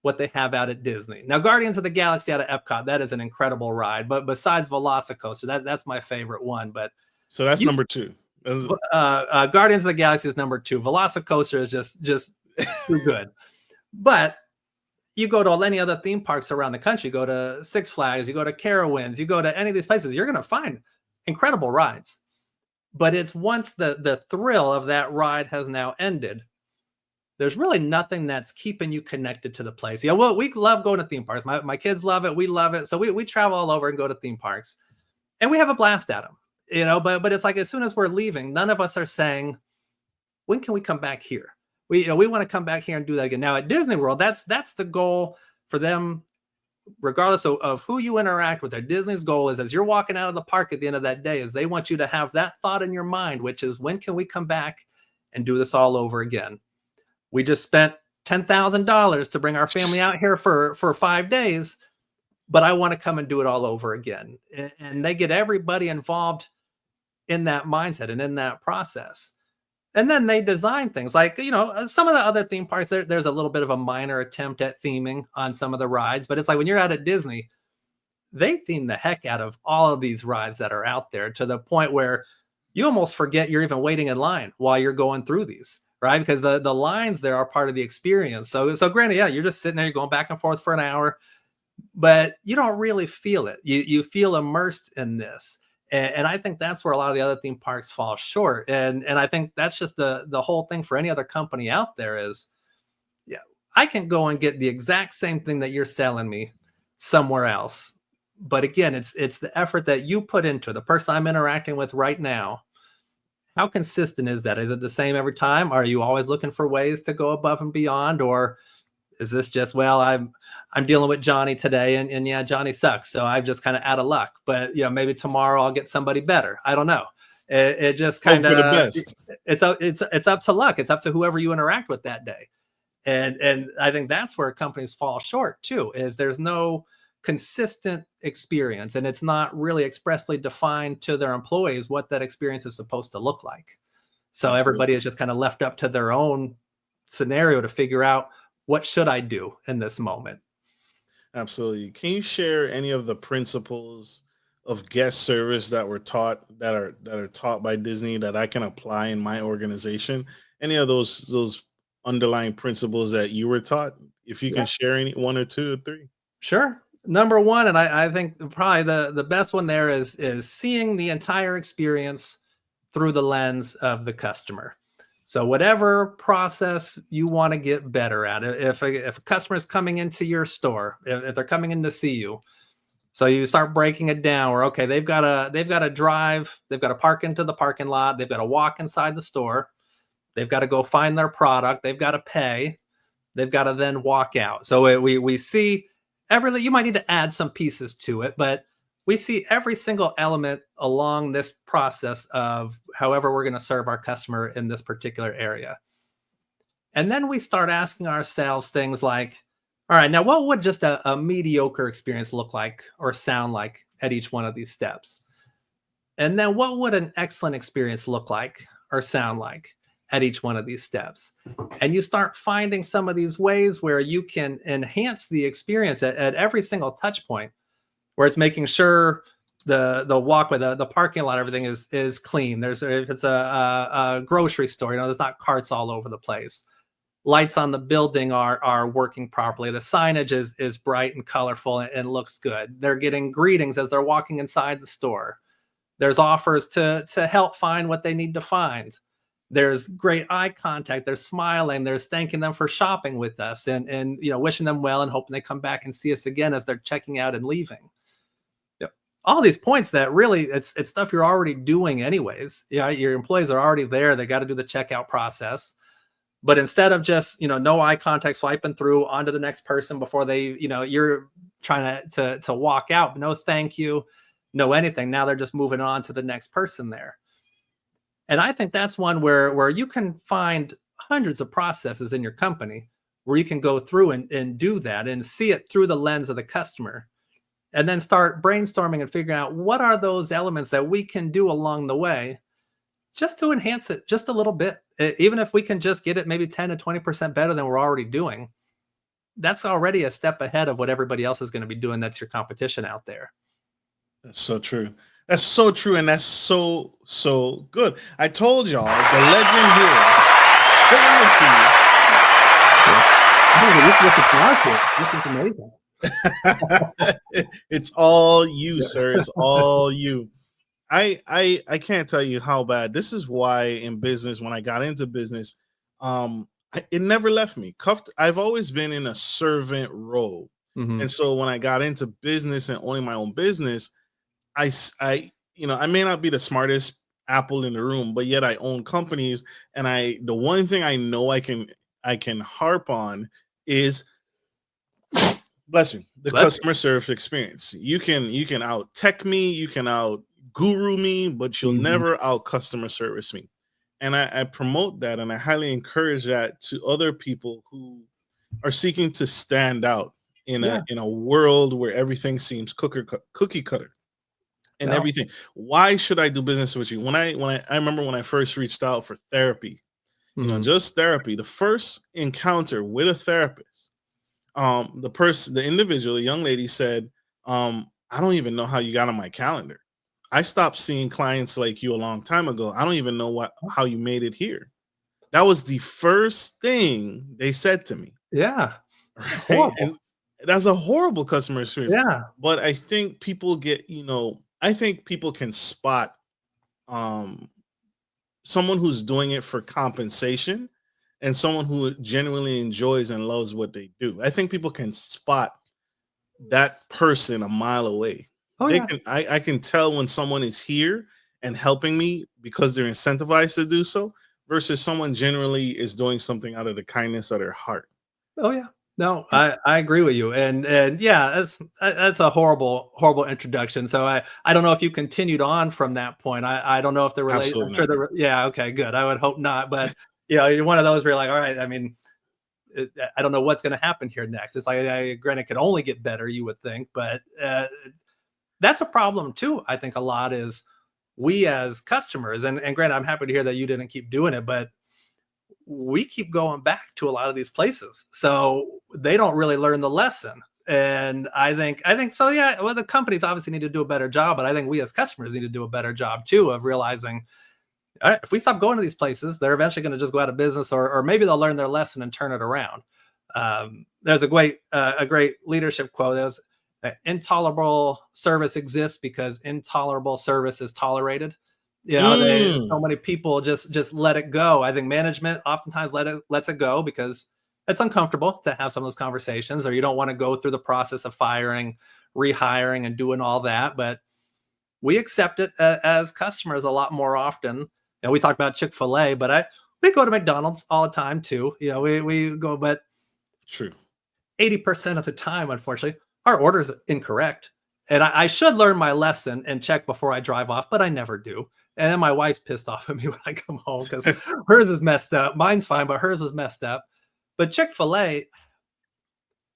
what they have out at Disney. Now, Guardians of the Galaxy out of Epcot, that is an incredible ride. But besides Velocicoaster, that's my favorite one. But so that's number 2. Guardians of the Galaxy is number 2. Velocicoaster is just too good. But you go to any other theme parks around the country, you go to Six Flags, you go to Carowinds, you go to any of these places, you're going to find incredible rides. But it's once the thrill of that ride has now ended, there's really nothing that's keeping you connected to the place. Well, we love going to theme parks. My kids love it. We love it. So we travel all over and go to theme parks, and we have a blast at them, but it's like, as soon as we're leaving, none of us are saying, when can we come back here? We want to come back here and do that again. Now at Disney World, that's the goal for them, regardless of who you interact with. Their Disney's goal is, as you're walking out of the park at the end of that day, is they want you to have that thought in your mind, which is, when can we come back and do this all over again? We just spent $10,000 to bring our family out here for 5 days, but I want to come and do it all over again. And they get everybody involved in that mindset and in that process. And then they design things like, some of the other theme parks, there's a little bit of a minor attempt at theming on some of the rides. But it's like, when you're out at Disney, they theme the heck out of all of these rides that are out there, to the point where you almost forget you're even waiting in line while you're going through these. right? Because the lines there are part of the experience. So granted, yeah, you're just sitting there, you're going back and forth for an hour, but you don't really feel it. You feel immersed in this. And I think that's where a lot of the other theme parks fall short. And I think that's just the whole thing for any other company out there is, yeah, I can go and get the exact same thing that you're selling me somewhere else. But again, it's the effort that you put into it. The person I'm interacting with right now, how consistent is that? Is it the same every time? Are you always looking for ways to go above and beyond? Or is this just, well, I'm dealing with Johnny today, and yeah, Johnny sucks, so I'm just kind of out of luck. But maybe tomorrow I'll get somebody better. I don't know. It just Hope kind for the of best. it's up to luck. It's up to whoever you interact with that day. And I think that's where companies fall short too, is there's no consistent experience, and it's not really expressly defined to their employees what that experience is supposed to look like. So everybody Absolutely. is just kind of left up to their own scenario to figure out, what should I do in this moment? Absolutely. Can you share any of the principles of guest service that were taught that are taught by Disney that I can apply in my organization? Any of those underlying principles that you were taught? If you can Yeah, share any one or two or three. sure. Number one, and I think probably the best one there is seeing the entire experience through the lens of the customer. So whatever process you want to get better at, if a customer is coming into your store, if they're coming in to see you, so you start breaking it down where, okay, they've got to drive, they've got to park into the parking lot, they've got to walk inside the store, they've got to go find their product, they've got to pay, they've got to then walk out. So we see every, you might need to add some pieces to it, but we see every single element along this process of however we're going to serve our customer in this particular area. And then we start asking ourselves things like, all right, now what would just a mediocre experience look like or sound like at each one of these steps? And then what would an excellent experience look like or sound like at each one of these steps? And you start finding some of these ways where you can enhance the experience at every single touch point, where it's making sure the walkway, the parking lot, everything is clean. If it's a grocery store, there's not carts all over the place. Lights on the building are working properly. The signage is bright and colorful and looks good. They're getting greetings as they're walking inside the store. There's offers to help find what they need to find. There's great eye contact. They're smiling. There's thanking them for shopping with us and wishing them well and hoping they come back and see us again as they're checking out and leaving. Yep. All these points that really it's stuff you're already doing anyways. Yeah, your employees are already there. They got to do the checkout process. But instead of just no eye contact, swiping through onto the next person before you're trying to walk out, no thank you, no anything. Now they're just moving on to the next person there. And I think that's one where you can find hundreds of processes in your company where you can go through and do that and see it through the lens of the customer, and then start brainstorming and figuring out what are those elements that we can do along the way just to enhance it just a little bit. Even if we can just get it maybe 10 to 20% better than we're already doing, that's already a step ahead of what everybody else is going to be doing. That's your competition out there. That's so true. That's so true, and that's so good. I told y'all the legend here, spilling the tea. This is amazing. It's all you, sir. It's all you. I can't tell you how bad. This is why in business, when I got into business, it never left me. I've always been in a servant role, Mhm. and so when I got into business and owning my own business, I may not be the smartest apple in the room, but yet I own companies, and the one thing I know I can harp on is, bless me, the Bless you. customer service experience. You can out tech me, you can out guru me, but you'll Mhm. never out customer service me. And I promote that, and I highly encourage that to other people who are seeking to stand out in a Yeah. in a world where everything seems cookie cutter and No. everything. Why should I do business with you? When I remember when I first reached out for therapy, Mhm. just therapy, the first encounter with a therapist, the individual, the young lady said, I don't even know how you got on my calendar. I stopped seeing clients like you a long time ago. I don't even know how you made it here. That was the first thing they said to me, Yeah. right? Horrible. And that's a horrible customer experience. Yeah. But I think people get, I think people can spot um someone who's doing it for compensation and someone who genuinely enjoys and loves what they do. I think people can spot that person a mile away. Oh, They yeah. can I can tell when someone is here and helping me because they're incentivized to do so versus someone generally is doing something out of the kindness of their heart. Oh, yeah. No, And I agree with you, and yeah, that's a horrible introduction. So I don't know if you continued on from that point. I don't know if the relate. I'm absolutely sure not. yeah, okay, good. I would hope not, but you're one of those where you're like, all right. I mean, I don't know what's going to happen here next. It's like, granted, it could only get better, you would think, but that's a problem too. I think a lot is we as customers, and granted, I'm happy to hear that you didn't keep doing it, but we keep going back to a lot of these places, so they don't really learn the lesson. And I think so. Yeah, well, the companies obviously need to do a better job, but I think we as customers need to do a better job too of realizing, all right, if we stop going to these places, they're eventually going to just go out of business, or maybe they'll learn their lesson and turn it around. There's a great leadership quote. There's intolerable service exists because intolerable service is tolerated. So Mm, many people just let it go. I think management oftentimes lets it go because it's uncomfortable to have some of those conversations, or you don't want to go through the process of firing, rehiring, and doing all that. But we accept it as customers a lot more often. And we talk about Chick-fil-A, but we go to McDonald's all the time too. We go, but true. 80% of the time, unfortunately, our order is incorrect. And I should learn my lesson and check before I drive off, but I never do. And then my wife's pissed off at me when I come home because hers is messed up. Mine's fine, but hers is messed up. But Chick-fil-A,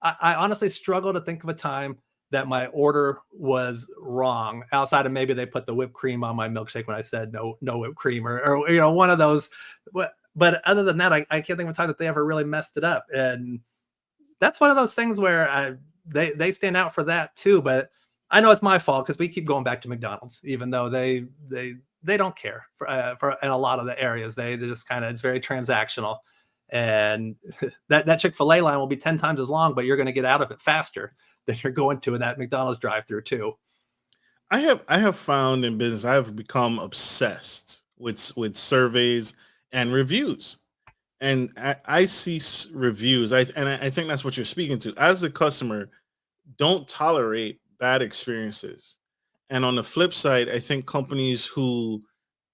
I honestly struggle to think of a time that my order was wrong outside of maybe they put the whipped cream on my milkshake when I said no whipped cream, or one of those. But other than that, I can't think of a time that they ever really messed it up. And that's one of those things where they stand out for that too. But I know it's my fault because we keep going back to McDonald's, even though they don't care for in a lot of the areas. They just kind of, it's very transactional, and that Chick-fil-A line will be 10 times as long, but you're going to get out of it faster than you're going to in that McDonald's drive-through too. I have found in business I have become obsessed with surveys and reviews. And I see reviews. I think that's what you're speaking to. As a customer, don't tolerate bad experiences. And on the flip side, I think companies who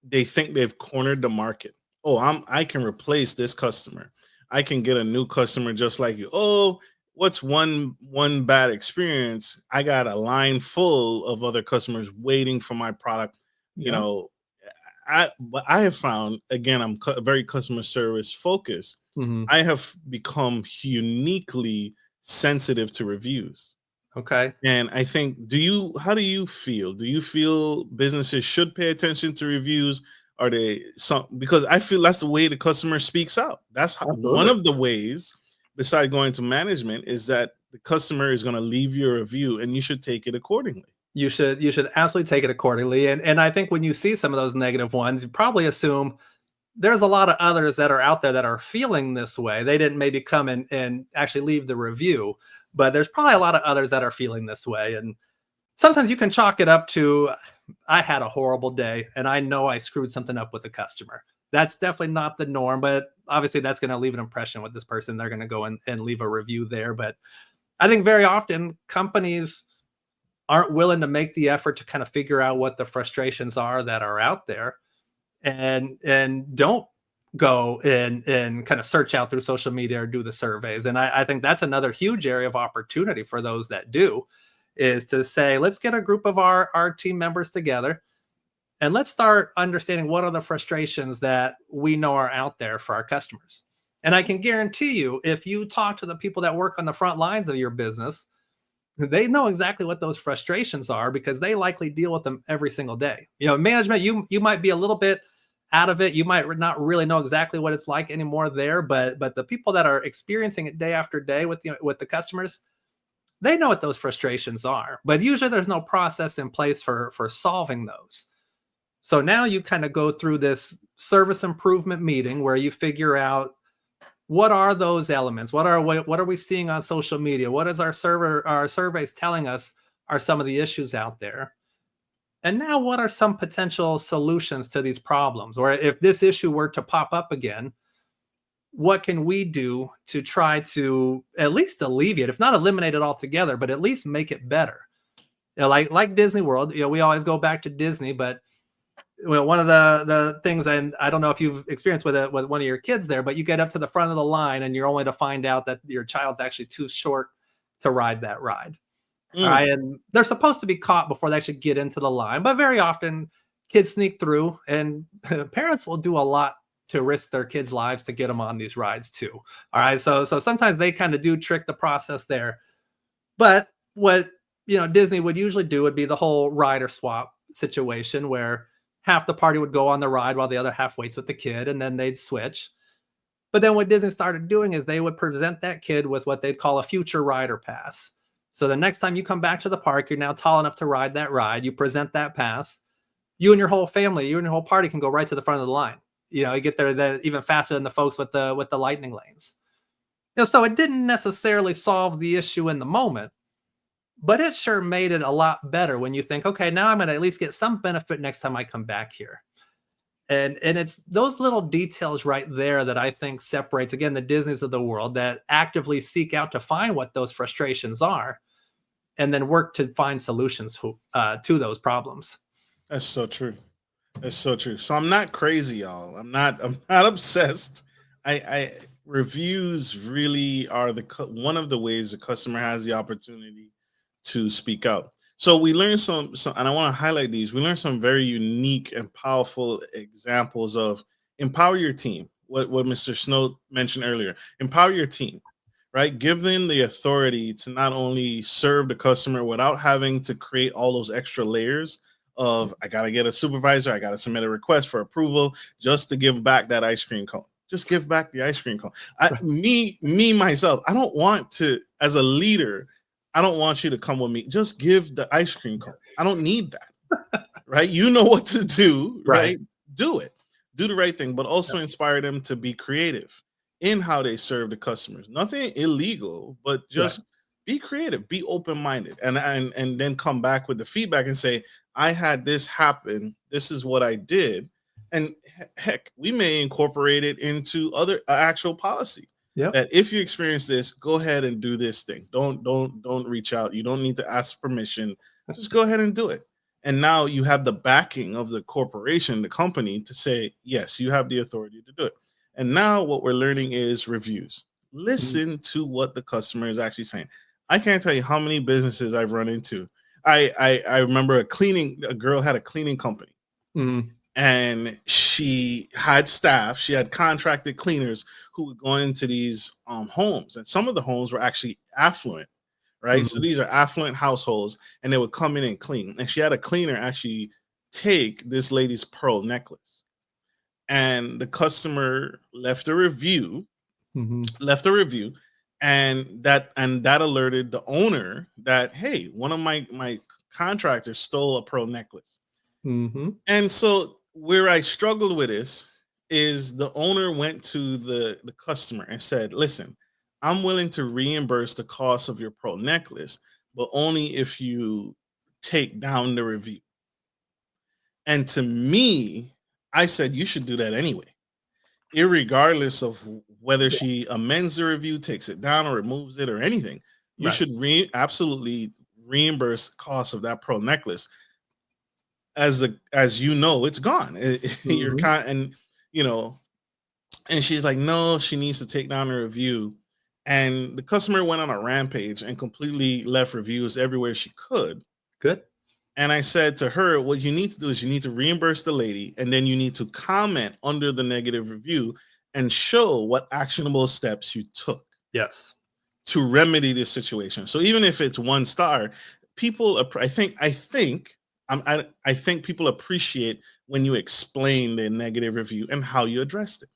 they think they've cornered the market. Oh, I can replace this customer. I can get a new customer just like you. Oh, what's one bad experience? I got a line full of other customers waiting for my product. You Yeah. know, but I have found again, I'm very customer service focused. Hmm. I have become uniquely sensitive to reviews. Okay. And I think, how do you feel? Do you feel businesses should pay attention to reviews? Are they some, because I feel that's the way the customer speaks out. That's one Absolutely. of the ways, besides going to management, is that the customer is going to leave you a review and you should take it accordingly. You should absolutely take it accordingly. And I think when you see some of those negative ones, you probably assume there's a lot of others that are out there that are feeling this way. They didn't maybe come and actually leave the review, but there's probably a lot of others that are feeling this way. And sometimes you can chalk it up to, I had a horrible day and I know I screwed something up with the customer. That's definitely not the norm, but obviously that's going to leave an impression with this person. They're going to go and leave a review there. But I think very often companies aren't willing to make the effort to kind of figure out what the frustrations are that are out there, and don't go and kind of search out through social media or do the surveys. And I think that's another huge area of opportunity for those that do, is to say, let's get a group of our team members together and let's start understanding what are the frustrations that we know are out there for our customers. And I can guarantee you, if you talk to the people that work on the front lines of your business, they know exactly what those frustrations are because they likely deal with them every single day. Management, you might be a little bit out of it. You might not really know exactly what it's like anymore there, but the people that are experiencing it day after day with the customers, they know what those frustrations are. But usually there's no process in place for solving those. So now you kind of go through this service improvement meeting where you figure out what are those elements, what are we seeing on social media, what is our surveys telling us are some of the issues out there, and now what are some potential solutions to these problems, or if this issue were to pop up again, what can we do to try to at least alleviate, if not eliminate it altogether, but at least make it better. Like Disney World, we always go back to Disney, but one of the things, and I don't know if you've experienced with it with one of your kids there, but you get up to the front of the line and you're only to find out that your child's actually too short to ride that ride. All right. And they're supposed to be caught before they actually get into the line. But very often kids sneak through, and parents will do a lot to risk their kids' lives to get them on these rides too. All right. So sometimes they kind of do trick the process there. But what Disney would usually do would be the whole rider swap situation where half the party would go on the ride while the other half waits with the kid, and then they'd switch. But then what Disney started doing is they would present that kid with what they'd call a future rider pass. So the next time you come back to the park, you're now tall enough to ride that ride. You present that pass. You and your whole family, you and your whole party can go right to the front of the line. You get there even faster than the folks with the lightning lanes. So it didn't necessarily solve the issue in the moment, but it sure made it a lot better when you think, okay, now I'm going to at least get some benefit next time I come back here. And it's those little details right there that I think separates, again, the Disneys of the world that actively seek out to find what those frustrations are and then work to find solutions to those problems. That's so true. That's so true. So I'm not crazy, y'all. I'm not obsessed. I reviews really are one of the ways the customer has the opportunity to speak out. So we learned some, and I want to highlight these. We learned some very unique and powerful examples of empower your team. What Mr. Snow mentioned earlier, empower your team, right? Give them the authority to not only serve the customer without having to create all those extra layers of, I got to get a supervisor, I got to submit a request for approval just to give back that ice cream cone. Just give back the ice cream cone. Myself, I don't want to, as a leader, I don't want you to come with me. Just give the ice cream cone. I don't need that. Right? You know what to do, right? Do it. Do the right thing, but also inspire them to be creative in how they serve the customers. Nothing illegal, but just be creative, be open-minded, and then come back with the feedback and say, I had this happen. This is what I did. And heck, we may incorporate it into other actual policy. Yep. That if you experience this, go ahead and do this thing. Don't reach out. You don't need to ask permission. Just go ahead and do it. And now you have the backing of the corporation, the company, to say, yes, you have the authority to do it. And now what we're learning is reviews. Listen to what the customer is actually saying. I can't tell you how many businesses I've run into. I remember a girl had a cleaning company. And she had staff, she had contracted cleaners who would go into these homes. And some of the homes were actually affluent, right? So these are affluent households, and they would come in and clean. And she had a cleaner actually take this lady's pearl necklace. And the customer left a review, and that alerted the owner that, hey, one of my contractors stole a pearl necklace. And so where I struggled with this is the owner went to the customer and said, listen, I'm willing to reimburse the cost of your pearl necklace, but only if you take down the review. And to me, I said, you should do that anyway, irregardless of whether she amends the review, takes it down or removes it or anything. You should absolutely reimburse the cost of that pearl necklace. As you know, it's gone. And she's like, no, she needs to take down a review. And the customer went on a rampage and completely left reviews everywhere she could. Good. And I said to her, what you need to do is you need to reimburse the lady, and then you need to comment under the negative review and show what actionable steps you took. Yes. To remedy this situation. So even if it's 1 star, people, I think people appreciate when you explain the negative review and how you addressed it.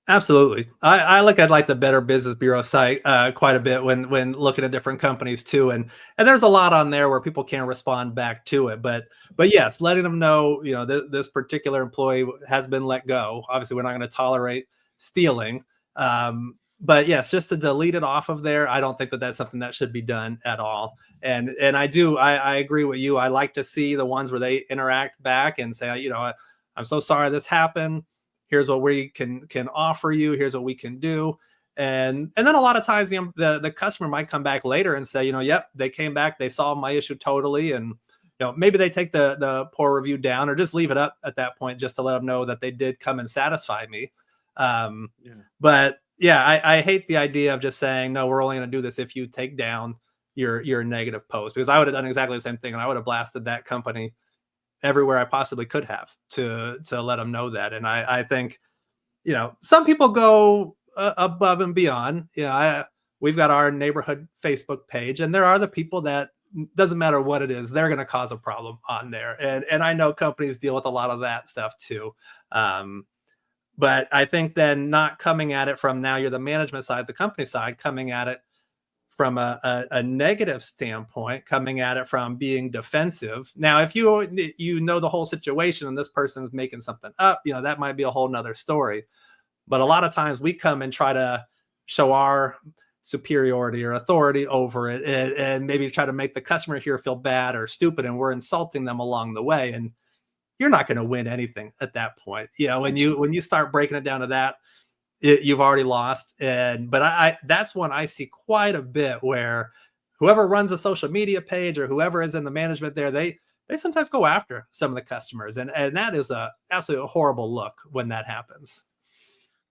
Absolutely. I look at like the Better Business Bureau site quite a bit when looking at different companies too, and there's a lot on there where people can respond back to it. But yes, letting them know, this particular employee has been let go. Obviously, we're not going to tolerate stealing. But yes, just to delete it off of there, I don't think that that's something that should be done at all. And I agree with you. I like to see the ones where they interact back and say, I'm so sorry this happened. Here's what we can offer you. Here's what we can do. And then a lot of times the customer might come back later and say, yep, they came back, they solved my issue totally. And maybe they take the poor review down or just leave it up at that point just to let them know that they did come and satisfy me. Yeah. But yeah, I hate the idea of just saying, no, we're only going to do this if you take down your negative post, because I would have done exactly the same thing, and I would have blasted that company everywhere I possibly could have to let them know that. And I think, some people go above and beyond. We've got our neighborhood Facebook page, and there are the people that doesn't matter what it is, they're going to cause a problem on there. And I know companies deal with a lot of that stuff too. But I think then not coming at it from, now you're the management side, the company side, coming at it from a negative standpoint, coming at it from being defensive. Now, if you know the whole situation and this person is making something up, that might be a whole nother story. But a lot of times we come and try to show our superiority or authority over it, and maybe try to make the customer here feel bad or stupid, and we're insulting them along the way. And you're not going to win anything at that point. When you start breaking it down to that, you've already lost. But I that's one I see quite a bit, where whoever runs a social media page or whoever is in the management there, they sometimes go after some of the customers, and that is a absolutely horrible look when that happens.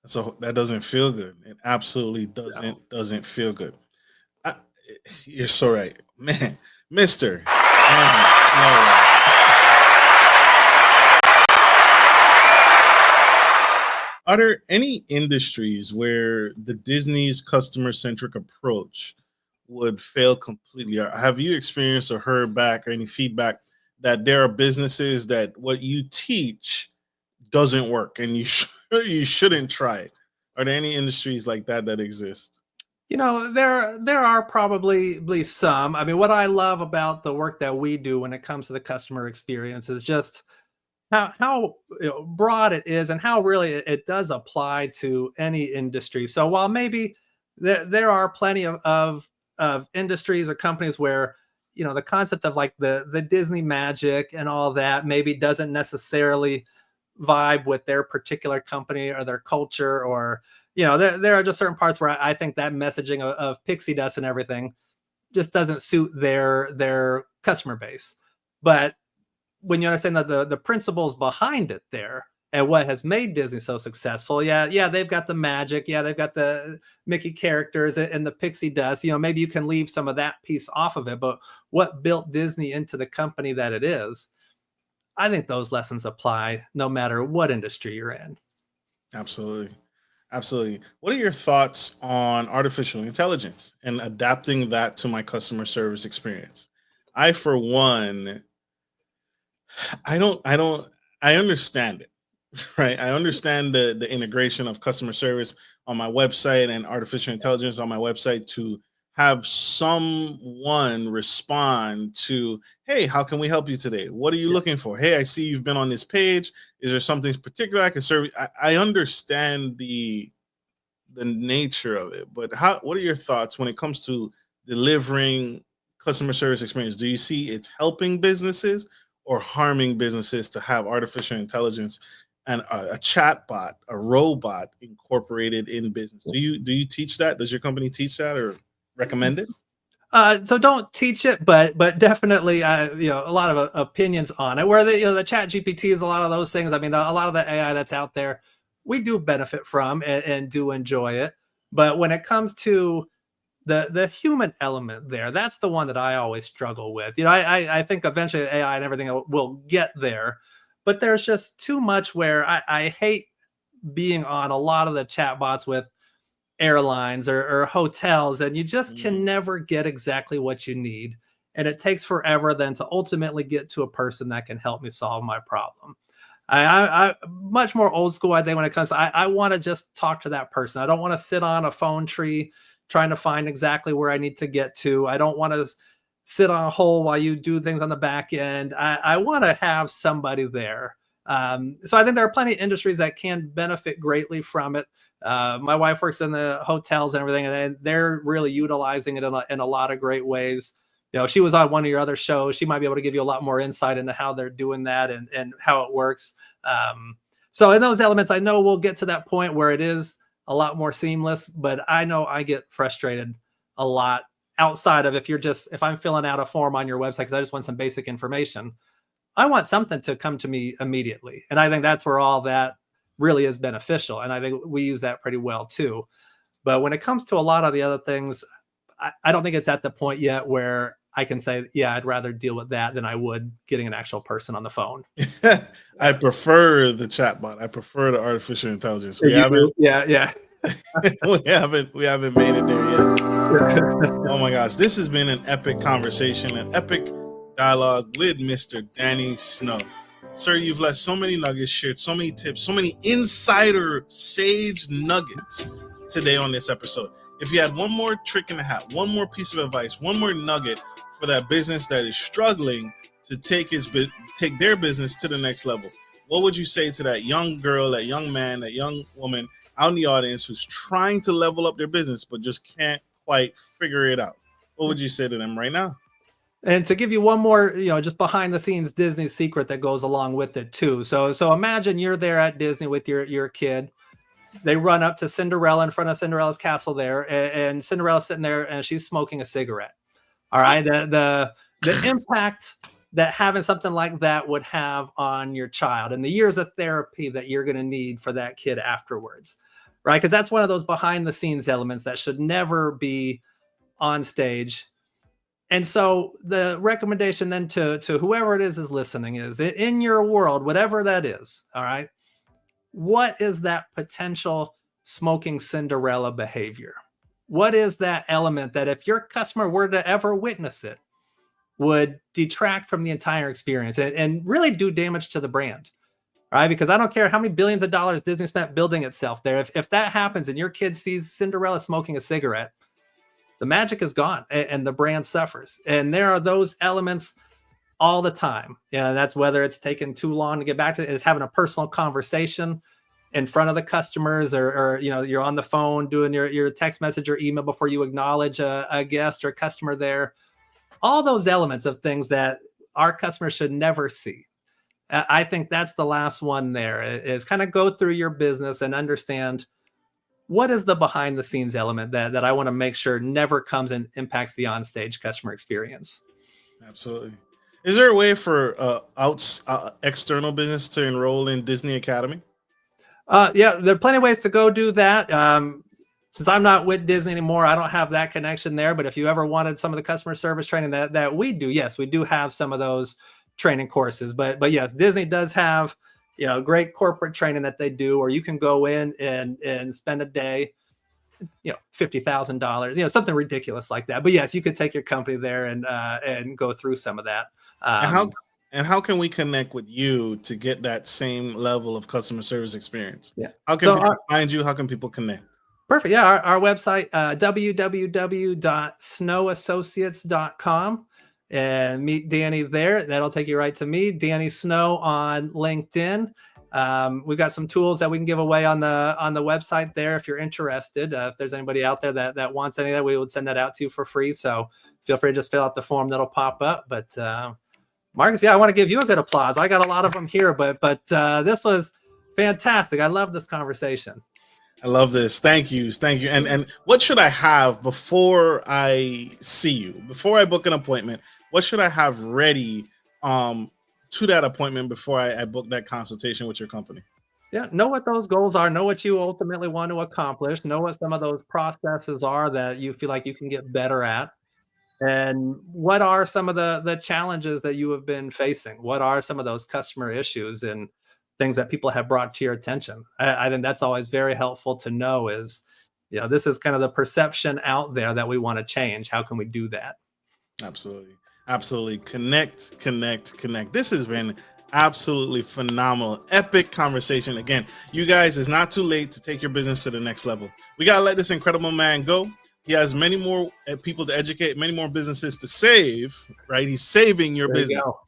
So that doesn't feel good. It absolutely No. doesn't feel good. I, you're so right, man, Mister Andy Snow. Are there any industries where the Disney's customer centric approach would fail completely? Or have you experienced or heard back or any feedback that there are businesses that what you teach doesn't work and you shouldn't try it? Are there any industries like that that exist? There are probably some. I mean, what I love about the work that we do when it comes to the customer experience is just how broad it is, and how really it does apply to any industry. So while maybe there are plenty of industries or companies where the concept of like the Disney magic and all that maybe doesn't necessarily vibe with their particular company or their culture, or there are just certain parts where I think that messaging of pixie dust and everything just doesn't suit their customer base. But when you understand that the principles behind it there and what has made Disney so successful, yeah, they've got the magic, yeah, they've got the Mickey characters and the pixie dust. Maybe you can leave some of that piece off of it, but what built Disney into the company that it is, I think those lessons apply no matter what industry you're in. Absolutely. Absolutely. What are your thoughts on artificial intelligence and adapting that to my customer service experience? I, for one, I don't, I understand it, right? I understand the integration of customer service on my website and artificial intelligence on my website to have someone respond to, hey, how can we help you today? What are you Yeah. looking for? Hey, I see you've been on this page. Is there something particular I can serve? I understand the nature of it, but what are your thoughts when it comes to delivering customer service experience? Do you see it's helping businesses or harming businesses to have artificial intelligence and a chat bot, a robot incorporated in business? Do you teach that? Does your company teach that or recommend it? So don't teach it, but definitely, a lot of opinions on it. Where the Chat GPT is a lot of those things. I mean, a lot of the AI that's out there, we do benefit from and do enjoy it. But when it comes to the human element there, that's the one that I always struggle with. I think eventually AI and everything will get there, but there's just too much where I hate being on a lot of the chatbots with airlines or hotels, and you just can Mm, never get exactly what you need. And it takes forever then to ultimately get to a person that can help me solve my problem. I much more old school, I think, when it comes to, I want to just talk to that person. I don't want to sit on a phone tree trying to find exactly where I need to get to. I don't want to sit on a hole while you do things on the back end. I want to have somebody there. So I think there are plenty of industries that can benefit greatly from it. My wife works in the hotels and everything, and they're really utilizing it in a lot of great ways. She was on one of your other shows. She might be able to give you a lot more insight into how they're doing that and how it works. So in those elements, I know we'll get to that point where it is a lot more seamless, but I know I get frustrated a lot outside of if I'm filling out a form on your website because I just want some basic information. I want something to come to me immediately. And I think that's where all that really is beneficial. And I think we use that pretty well too. But when it comes to a lot of the other things, I don't think it's at the point yet where I can say, yeah, I'd rather deal with that than I would getting an actual person on the phone. I prefer the chatbot. I prefer the artificial intelligence. We haven't we haven't made it there yet. Oh my gosh, this has been an epic conversation, an epic dialogue with Mr. Danny Snow. Sir, you've left so many nuggets, shared so many tips, so many insider sage nuggets today on this episode. If you had one more trick in the hat, one more piece of advice, one more nugget for that business that is struggling to take their business to the next level, what would you say to that young girl, that young man, that young woman out in the audience who's trying to level up their business but just can't quite figure it out? What would you say to them right now? And to give you one more, just behind the scenes Disney secret that goes along with it too. So imagine you're there at Disney with your kid. They run up to Cinderella in front of Cinderella's castle there, and Cinderella's sitting there and she's smoking a cigarette. All right. The impact that having something like that would have on your child and the years of therapy that you're going to need for that kid afterwards. Right. Because that's one of those behind the scenes elements that should never be on stage. And so the recommendation then to whoever it is listening is, in your world, whatever that is, all right, what is that potential smoking Cinderella behavior? What is that element that if your customer were to ever witness it would detract from the entire experience and really do damage to the brand, right? Because I don't care how many billions of dollars Disney spent building itself there. If that happens and your kid sees Cinderella smoking a cigarette, the magic is gone and the brand suffers. And there are those elements all the time. Yeah, that's whether it's taking too long to get back to it, it's having a personal conversation in front of the customers, or you're on the phone doing your text message or email before you acknowledge a guest or a customer there. All those elements of things that our customers should never see. I think that's the last one there, is kind of go through your business and understand what is the behind the scenes element that I want to make sure never comes and impacts the onstage customer experience. Absolutely. Is there a way for external business to enroll in Disney Academy? Yeah, there are plenty of ways to go do that. Since I'm not with Disney anymore, I don't have that connection there. But if you ever wanted some of the customer service training that we do, yes, we do have some of those training courses. But yes, Disney does have great corporate training that they do, or you can go in and spend a day, $50,000, something ridiculous like that. But yes, you could take your company there and go through some of that. And how can we connect with you to get that same level of customer service experience? Yeah. How can people find you? How can people connect? Perfect. Yeah. Our website, www.snowassociates.com, and meet Danny there. That'll take you right to me, Danny Snow, on LinkedIn. We've got some tools that we can give away on the website there if you're interested. If there's anybody out there that wants any of that, we would send that out to you for free. So feel free to just fill out the form that'll pop up. But Marcus, I want to give you a good applause. I got a lot of them here, but this was fantastic. I love this conversation. I love this. Thank you. And what should I have before I see you? Before I book an appointment, what should I have ready to that appointment before I book that consultation with your company? Yeah, know what those goals are. Know what you ultimately want to accomplish. Know what some of those processes are that you feel like you can get better at. And what are some of the challenges that you have been facing? What are some of those customer issues and things that people have brought to your attention? I think that's always very helpful to know is, this is kind of the perception out there that we want to change. How can we do that? Absolutely. Connect. This has been Absolutely phenomenal, epic conversation. Again, you guys, it's not too late to take your business to the next level. We gotta let this incredible man go. He has many more people to educate, many more businesses to save. Right? He's saving your There you business. go.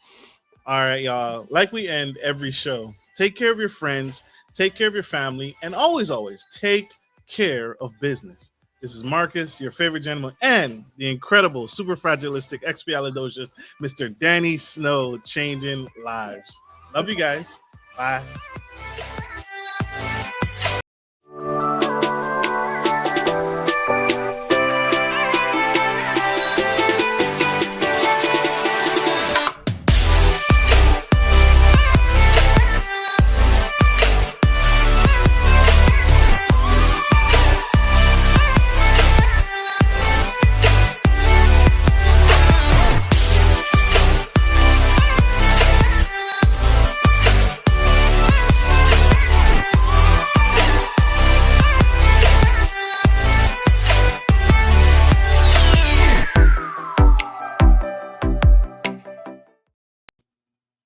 All right, y'all. Like we end every show, take care of your friends, take care of your family, and always, always take care of business. This is Marcus, your favorite gentleman, and the incredible, super fragilistic, expialidocious Mr. Danny Snow, changing lives. Love you guys. Bye.